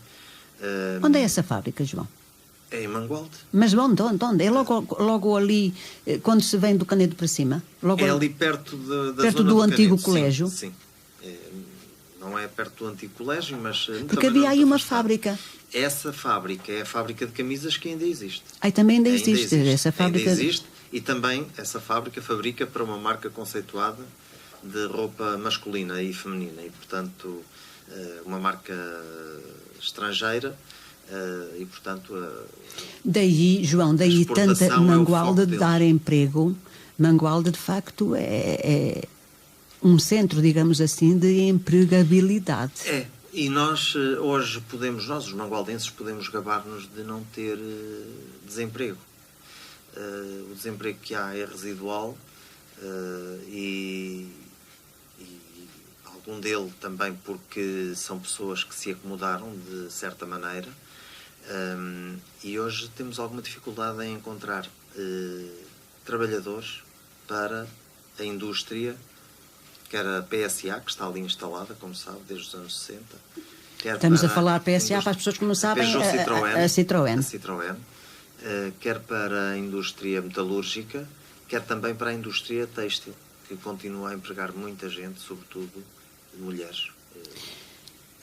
Onde é essa fábrica, João? É em Mangualde. Mas onde? É logo ali, quando se vem do Canedo para cima? É ali perto da perto zona do antigo Canedo. colégio? Sim. Não é perto do antigo colégio, mas... Porque havia aí uma fábrica. Essa fábrica é a fábrica de camisas que ainda existe. Aí também ainda existe. Essa fábrica... Ainda existe. E também essa fábrica fabrica para uma marca conceituada de roupa masculina e feminina. E, portanto, uma marca estrangeira e, portanto... Daí, João, tanta Mangualde de dar emprego. Mangualde, de facto, é um centro, digamos assim, de empregabilidade. E nós hoje os mangualdenses, podemos gabar-nos de não ter desemprego. O desemprego que há é residual e algum dele também porque são pessoas que se acomodaram de certa maneira e hoje temos alguma dificuldade em encontrar trabalhadores para a indústria, quer a PSA, que está ali instalada, como sabe, desde os anos 60. Estamos a falar PSA para as pessoas que não sabem, a Citroën. Quer para a indústria metalúrgica, quer também para a indústria têxtil, que continua a empregar muita gente, sobretudo mulheres.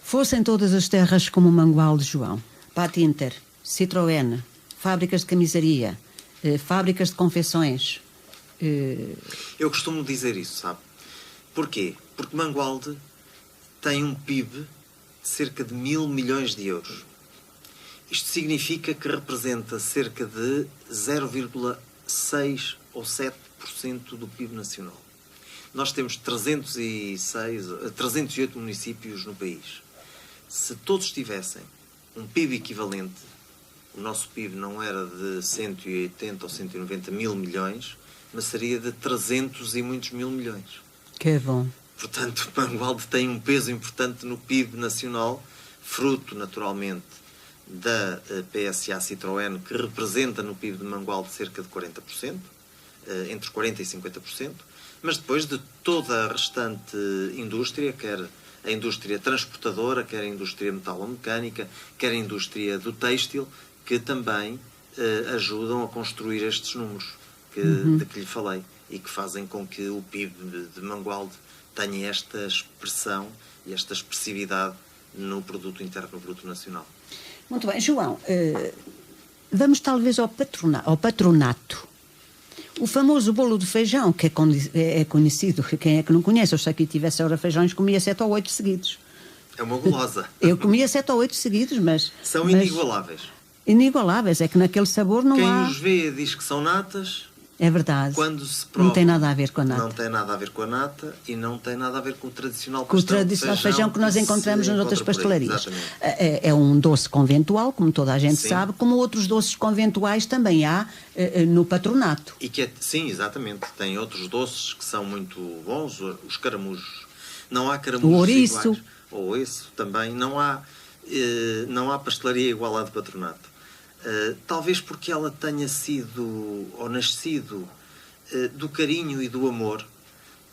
Fossem todas as terras como Mangualde, João, Pat Inter, Citroën, fábricas de camisaria, fábricas de confecções... Eu costumo dizer isso, sabe? Porquê? Porque Mangualde tem um PIB de cerca de 1.000 milhões de euros. Isto significa que representa cerca de 0,6 ou 7% do PIB nacional. Nós temos 308 municípios no país. Se todos tivessem um PIB equivalente, o nosso PIB não era de 180 ou 190 mil milhões, mas seria de 300 e muitos mil milhões. Que bom. Portanto, Mangualde tem um peso importante no PIB nacional, fruto, naturalmente, da PSA Citroën, que representa no PIB de Mangualde cerca de 40%, entre 40% e 50%, mas depois de toda a restante indústria, quer a indústria transportadora, quer a indústria metalomecânica, quer a indústria do têxtil, que também ajudam a construir estes números de que lhe falei e que fazem com que o PIB de Mangualde tenha esta expressão e esta expressividade no produto interno bruto nacional. Muito bem, João, vamos talvez ao patronato. O famoso bolo de feijão, que é conhecido, quem é que não conhece? Eu sei que tivesse hora feijões, comia 7 ou 8 seguidos. É uma gulosa. Eu comia 7 ou 8 seguidos, mas... São inigualáveis. Inigualáveis, é que naquele sabor não há... Quem os vê diz que são natas É verdade. Quando se prova, não tem nada a ver com a nata. Não tem nada a ver com a nata e não tem nada a ver com o tradicional com pastel o tradicional feijão que nós encontramos nas outras pastelarias. É um doce conventual, como toda a gente sim. sabe, como outros doces conventuais também há no patronato. E que sim, exatamente. Tem outros doces que são muito bons, os caramujos. Não há caramujos o ouriço. iguais. O ouriço também. Não há pastelaria igual à de patronato. Talvez porque ela tenha sido ou nascido do carinho e do amor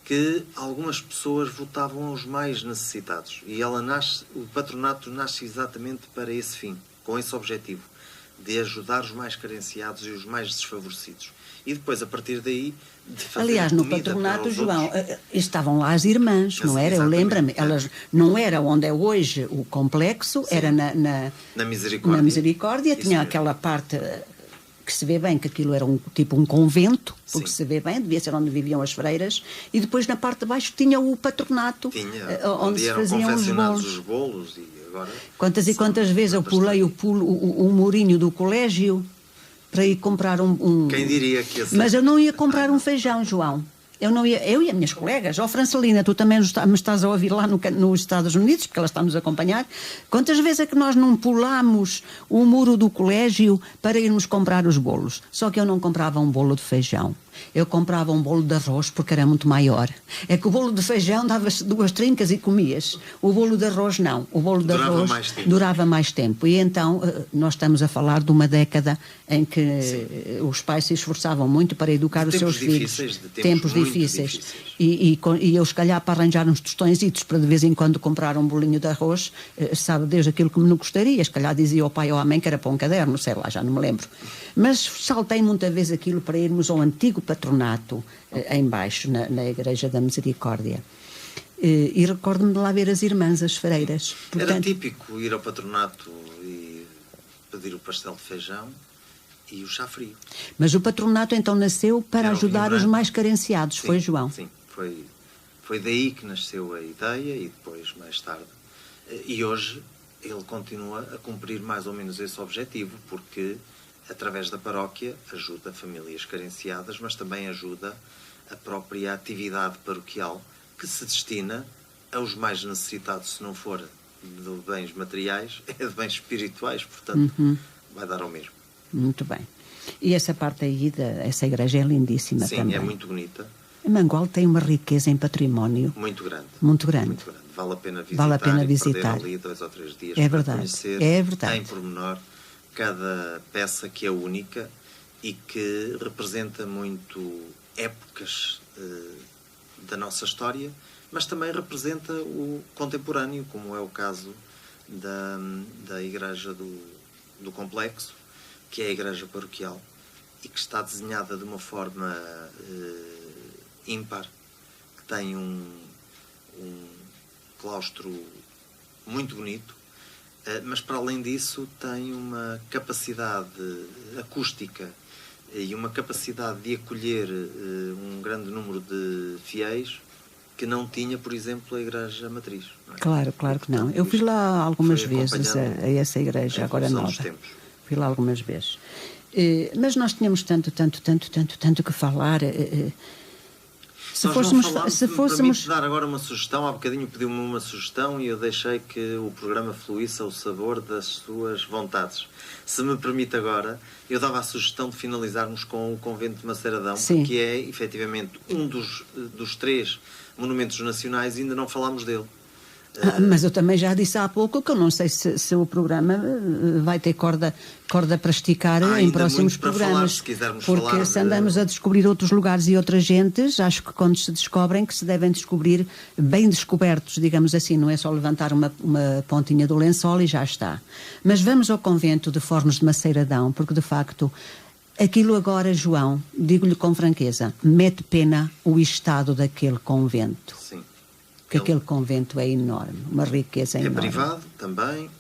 que algumas pessoas votavam aos mais necessitados. E o patronato nasce exatamente para esse fim, com esse objetivo, de ajudar os mais carenciados e os mais desfavorecidos. E depois, a partir daí, de fazer aliás, no patronato, João, estavam lá as irmãs, não era? Eu lembro-me, elas não era onde é hoje o complexo, sim. Era na Misericórdia, tinha aquela parte que se vê bem que aquilo era tipo um convento, porque sim. Se vê bem, devia ser onde viviam as freiras, e depois na parte de baixo tinha o patronato, onde se faziam os bolos. E agora quantas e quantas vezes eu pulei o murinho do colégio para ir comprar Quem diria que esse... Mas eu não ia comprar um feijão, João. Eu e as minhas colegas. Francelina, tu também me estás a ouvir lá nos Estados Unidos, porque ela está-nos a acompanhar. Quantas vezes é que nós não pulámos o muro do colégio para irmos comprar os bolos? Só que eu não comprava um bolo de feijão. Eu comprava um bolo de arroz porque era muito maior. É que o bolo de feijão dava-se 2 trincas e comias. O bolo de arroz não. O bolo de arroz durava mais tempo. E então nós estamos a falar de uma década em que sim. Os pais se esforçavam muito para educar os seus filhos. Tempos difíceis. E eu, se calhar, para arranjar uns tostõezitos para de vez em quando comprar um bolinho de arroz, sabe Deus aquilo que me não gostaria. Se calhar dizia ao pai ou à mãe que era para um caderno, sei lá, já não me lembro. Mas saltei muita vez aquilo para irmos ao antigo patronato, em baixo, na Igreja da Misericórdia. E recordo-me de lá ver as irmãs, as freiras. Portanto, era típico ir ao patronato e pedir o pastel de feijão e o chá frio. Mas o patronato então nasceu para ajudar os mais carenciados, sim, foi, João? Sim, foi daí que nasceu a ideia e depois, mais tarde. E hoje ele continua a cumprir mais ou menos esse objetivo, porque através da paróquia ajuda famílias carenciadas, mas também ajuda a própria atividade paroquial que se destina aos mais necessitados, se não for de bens materiais, é de bens espirituais, portanto vai dar ao mesmo. Muito bem. E essa parte aí, essa igreja é lindíssima. Sim, também. É muito bonita. Mangual tem uma riqueza em património. Muito grande. Muito grande. Muito grande. Vale a pena visitar. Vale a pena visitar. Ali 2 ou 3 dias é para verdade. Conhecer é verdade. em pormenor cada peça que é única e que representa muito épocas da nossa história, mas também representa o contemporâneo, como é o caso da igreja do complexo, que é a igreja paroquial, e que está desenhada de uma forma ímpar, que tem um claustro muito bonito, mas para além disso tem uma capacidade acústica e uma capacidade de acolher um grande número de fiéis que não tinha, por exemplo, a Igreja Matriz. Não é? Claro que não. Eu fui lá algumas vezes a essa igreja, agora nova. Fui lá algumas vezes. Mas nós tínhamos tanto que falar. Se fôssemos dar agora uma sugestão, há bocadinho pediu-me uma sugestão e eu deixei que o programa fluísse ao sabor das suas vontades. Se me permite agora, eu dava a sugestão de finalizarmos com o Convento de Maceiradão, sim, porque é, efetivamente, um dos 3 monumentos nacionais e ainda não falámos dele. Mas eu também já disse há pouco que eu não sei se o programa vai ter corda para esticar em próximos programas. Falar, se porque se andamos a descobrir outros lugares e outras gentes, acho que quando se descobrem, que se devem descobrir bem descobertos, digamos assim, não é só levantar uma pontinha do lençol e já está. Mas vamos ao convento de Fornos de Maceiradão, porque de facto aquilo agora, João, digo-lhe com franqueza, mete pena o estado daquele convento. Sim. Que aquele convento é enorme, uma riqueza enorme. É privado também,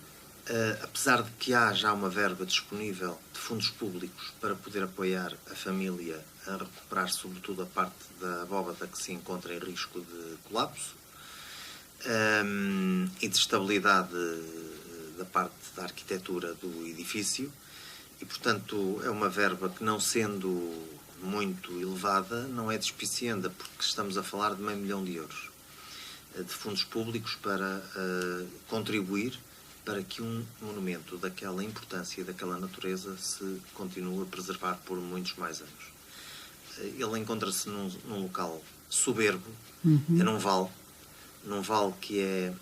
apesar de que há já uma verba disponível de fundos públicos para poder apoiar a família a recuperar sobretudo a parte da abóbada que se encontra em risco de colapso e de estabilidade da parte da arquitetura do edifício e, portanto, é uma verba que não sendo muito elevada, não é despicienda, porque estamos a falar de €500 mil de fundos públicos para contribuir para que um monumento daquela importância e daquela natureza se continue a preservar por muitos mais anos. Ele encontra-se num local soberbo, é num vale que é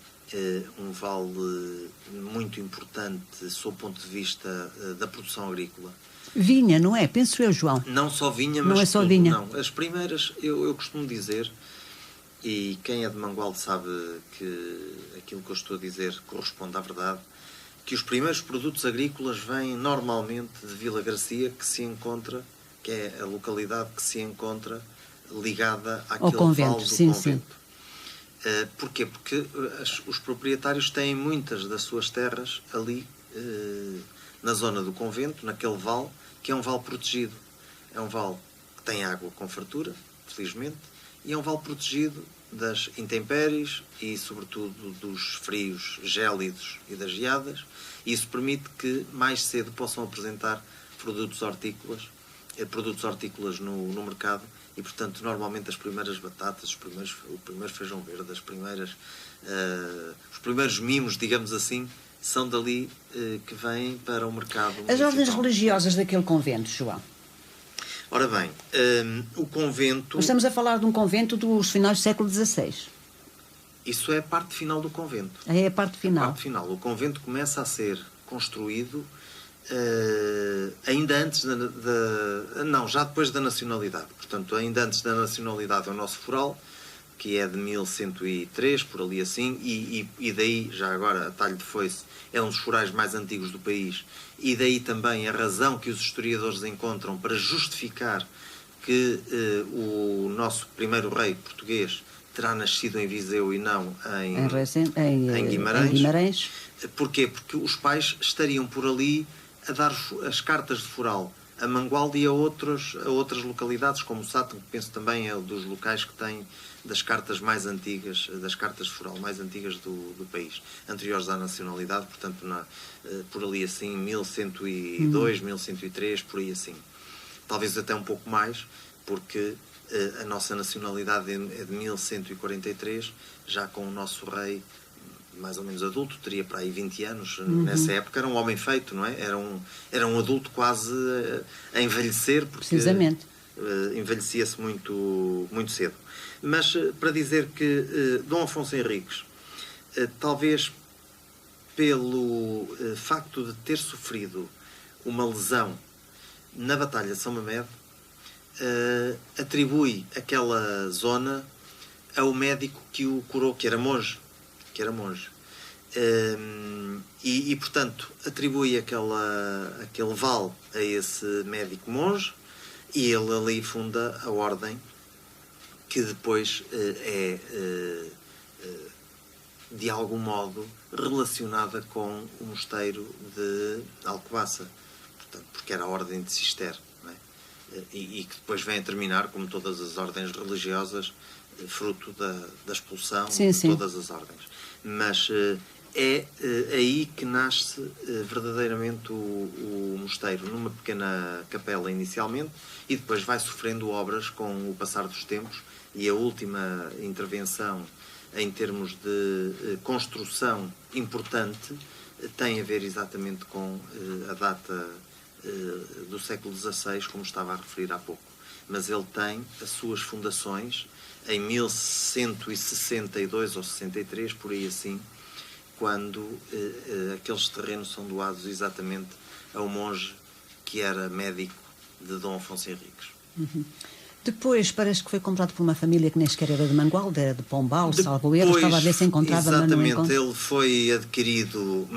um vale muito importante sob o ponto de vista da produção agrícola. Vinha, não é? Penso eu, João. Não só vinha, não mas é só tudo, vinha. não. As primeiras, eu costumo dizer, e quem é de Mangualde sabe que aquilo que eu estou a dizer corresponde à verdade, que os primeiros produtos agrícolas vêm normalmente de Vila Garcia, que se encontra, que é a localidade que se encontra ligada àquele convento, vale do sim, convento. Porquê? Porque os proprietários têm muitas das suas terras ali na zona do convento, naquele vale, que é um vale protegido. É um vale que tem água com fartura, felizmente, e é um vale protegido das intempéries e, sobretudo, dos frios gélidos e das geadas. E isso permite que mais cedo possam apresentar produtos hortícolas no mercado. E, portanto, normalmente as primeiras batatas, o primeiro feijão verde, os primeiros mimos, digamos assim, são dali que vêm para o mercado municipal. As ordens religiosas daquele convento, João? Ora bem, o convento... Nós estamos a falar de um convento dos finais do século XVI. Isso é a parte final do convento. É a parte final. A parte final. O convento começa a ser construído ainda antes não, já depois da nacionalidade. Portanto, ainda antes da nacionalidade é o nosso foral, que é de 1103, por ali assim, e daí, já agora, a talho de foice, é um dos forais mais antigos do país, e daí também a razão que os historiadores encontram para justificar que o nosso primeiro rei português terá nascido em Viseu e não em Guimarães. Porquê? Porque os pais estariam por ali a dar as cartas de foral a Mangualde e a outras localidades, como o Sátão, que penso também é um dos locais que tem das cartas mais antigas, das cartas de foral mais antigas do país, anteriores à nacionalidade, portanto, por ali assim, 1102, 1103, por aí assim. Talvez até um pouco mais, porque a nossa nacionalidade é de 1143, já com o nosso rei mais ou menos adulto, teria para aí 20 anos, nessa época era um homem feito, não é? Era um adulto quase a envelhecer, porque precisamente envelhecia-se muito, muito cedo. Mas para dizer que Dom Afonso Henriques, talvez pelo facto de ter sofrido uma lesão na Batalha de São Mamede, atribui aquela zona ao médico que o curou, que era monge. E portanto, atribui aquele vale a esse médico monge, e ele ali funda a ordem que depois é de algum modo relacionada com o mosteiro de Alcobaça, portanto, porque era a ordem de Cister, não é? E que depois vem a terminar, como todas as ordens religiosas, fruto da expulsão de todas as ordens. Mas é aí que nasce verdadeiramente o mosteiro, numa pequena capela inicialmente, e depois vai sofrendo obras com o passar dos tempos, e a última intervenção em termos de construção importante tem a ver exatamente com a data do século XVI, como estava a referir há pouco. Mas ele tem as suas fundações em 1162 ou 63, por aí assim, quando aqueles terrenos são doados exatamente ao monge que era médico de Dom Afonso Henriques. Depois parece que foi comprado por uma família que nem sequer era de Mangualde, era de Pombal, salvo erro, estava a ver se encontrava, exatamente, mas não encontra. ele foi adquirido,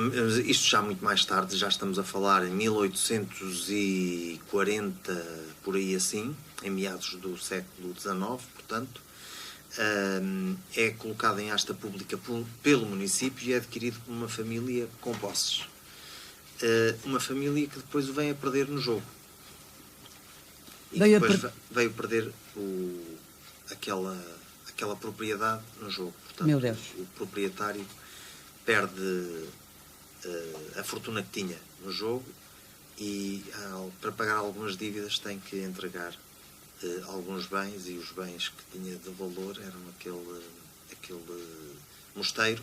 isto já muito mais tarde, já estamos a falar em 1840, por aí assim, em meados do século XIX, portanto, é colocado em asta pública pelo município e é adquirido por uma família com posses. Uma família que depois o vem a perder no jogo. E depois veio perder aquela propriedade no jogo. Portanto, meu Deus. O proprietário perde a fortuna que tinha no jogo e, para pagar algumas dívidas, tem que entregar alguns bens, e os bens que tinha de valor eram aquele mosteiro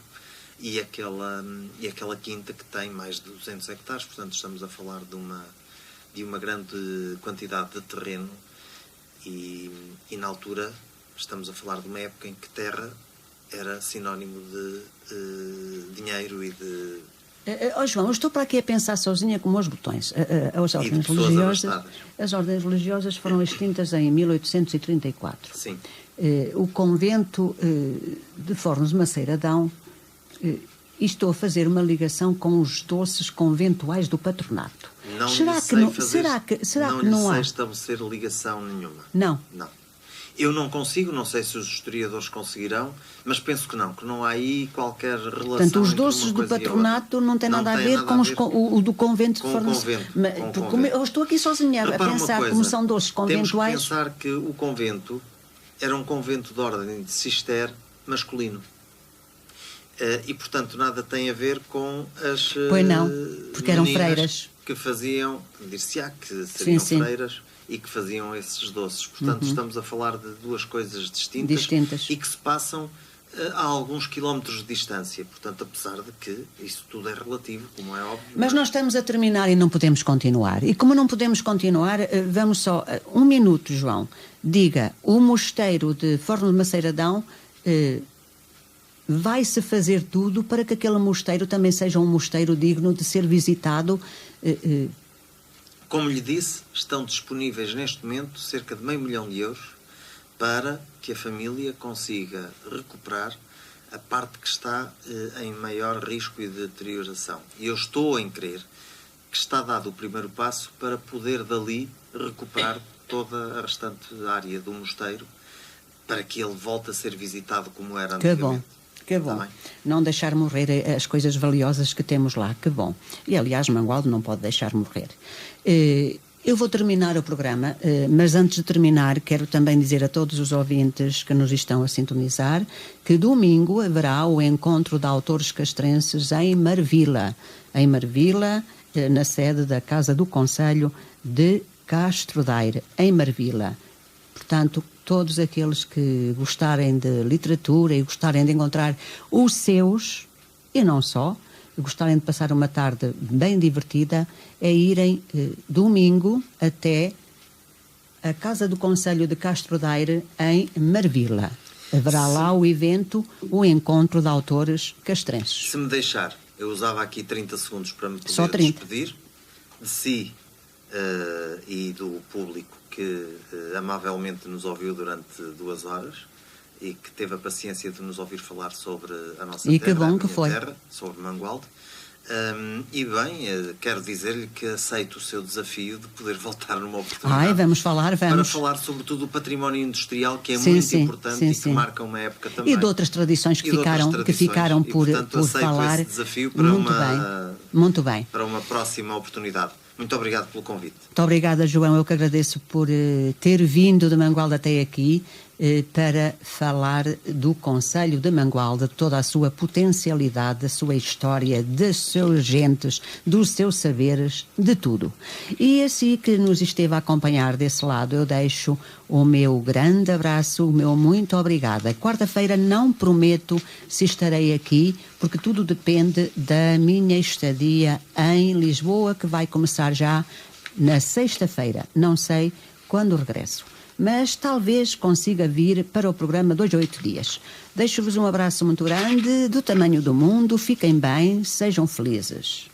e aquela quinta que tem mais de 200 hectares. Portanto, estamos a falar de uma grande quantidade de terreno e na altura estamos a falar de uma época em que terra era sinónimo de dinheiro e de... João, eu estou para aqui a pensar sozinha como os botões. As ordens religiosas foram extintas em 1834. Sim. O convento de Fornos de Maceiradão, e estou a fazer uma ligação com os doces conventuais do patronato. Não será lhe que sei não, fazer, será não que não lhe há? sei estabelecer ligação nenhuma. Não. Eu não consigo, não sei se os historiadores conseguirão, mas penso que não há aí qualquer relação. Portanto, os doces do patronato não têm nada a ver com o do convento de Fornos. Eu estou aqui sozinha a pensar como são doces conventuais. Temos que pensar que o convento era um convento de ordem de cister masculino. E, portanto, nada tem a ver com as pois não, porque eram freiras que faziam, dir-se-á que seriam freiras e que faziam esses doces. Portanto, estamos a falar de duas coisas distintas. E que se passam a alguns quilómetros de distância. Portanto, apesar de que isso tudo é relativo, como é óbvio. Mas nós estamos a terminar e não podemos continuar. E como não podemos continuar, vamos só... Um minuto, João. Diga, o mosteiro de Forno de Maceiradão... vai-se fazer tudo para que aquele mosteiro também seja um mosteiro digno de ser visitado. Como lhe disse, estão disponíveis neste momento cerca de €500 mil para que a família consiga recuperar a parte que está em maior risco e de deterioração. E eu estou em crer que está dado o primeiro passo para poder dali recuperar toda a restante área do mosteiro para que ele volte a ser visitado como era antigamente. Que bom. Tá, não deixar morrer as coisas valiosas que temos lá. Que bom. E, aliás, Mangualde não pode deixar morrer. Eu vou terminar o programa, mas antes de terminar, quero também dizer a todos os ouvintes que nos estão a sintonizar que domingo haverá o encontro de autores castrenses em Marvila. Em Marvila, na sede da Casa do Conselho de Castro Daire, em Marvila. Portanto, todos aqueles que gostarem de literatura e gostarem de encontrar os seus, e não só, gostarem de passar uma tarde bem divertida, é irem domingo até a Casa do Conselho de Castro Daire, em Marvila. Haverá lá o evento, o encontro de autores castrenses. Se me deixar, eu usava aqui 30 segundos para me poder despedir de si e do público que amavelmente nos ouviu durante 2 horas e que teve a paciência de nos ouvir falar sobre a nossa terra, que bom que foi. Terra, sobre Mangualde. E bem, quero dizer-lhe que aceito o seu desafio de poder voltar numa oportunidade. Vamos falar. Para falar sobretudo do património industrial, que é muito importante e que marca uma época também. E de outras tradições que ficaram por falar. Esse desafio para muito bem. Para uma próxima oportunidade. Muito obrigado pelo convite. Muito obrigada, João. Eu que agradeço por ter vindo de Mangualde até aqui para falar do Conselho de Mangualde, de toda a sua potencialidade, da sua história, das suas gentes, dos seus saberes, de tudo. E assim que nos esteve a acompanhar desse lado, eu deixo o meu grande abraço, o meu muito obrigada. Quarta-feira não prometo se estarei aqui, porque tudo depende da minha estadia em Lisboa, que vai começar já na sexta-feira. Não sei quando regresso, mas talvez consiga vir para o programa 2 a 8 dias. Deixo-vos um abraço muito grande, do tamanho do mundo, fiquem bem, sejam felizes.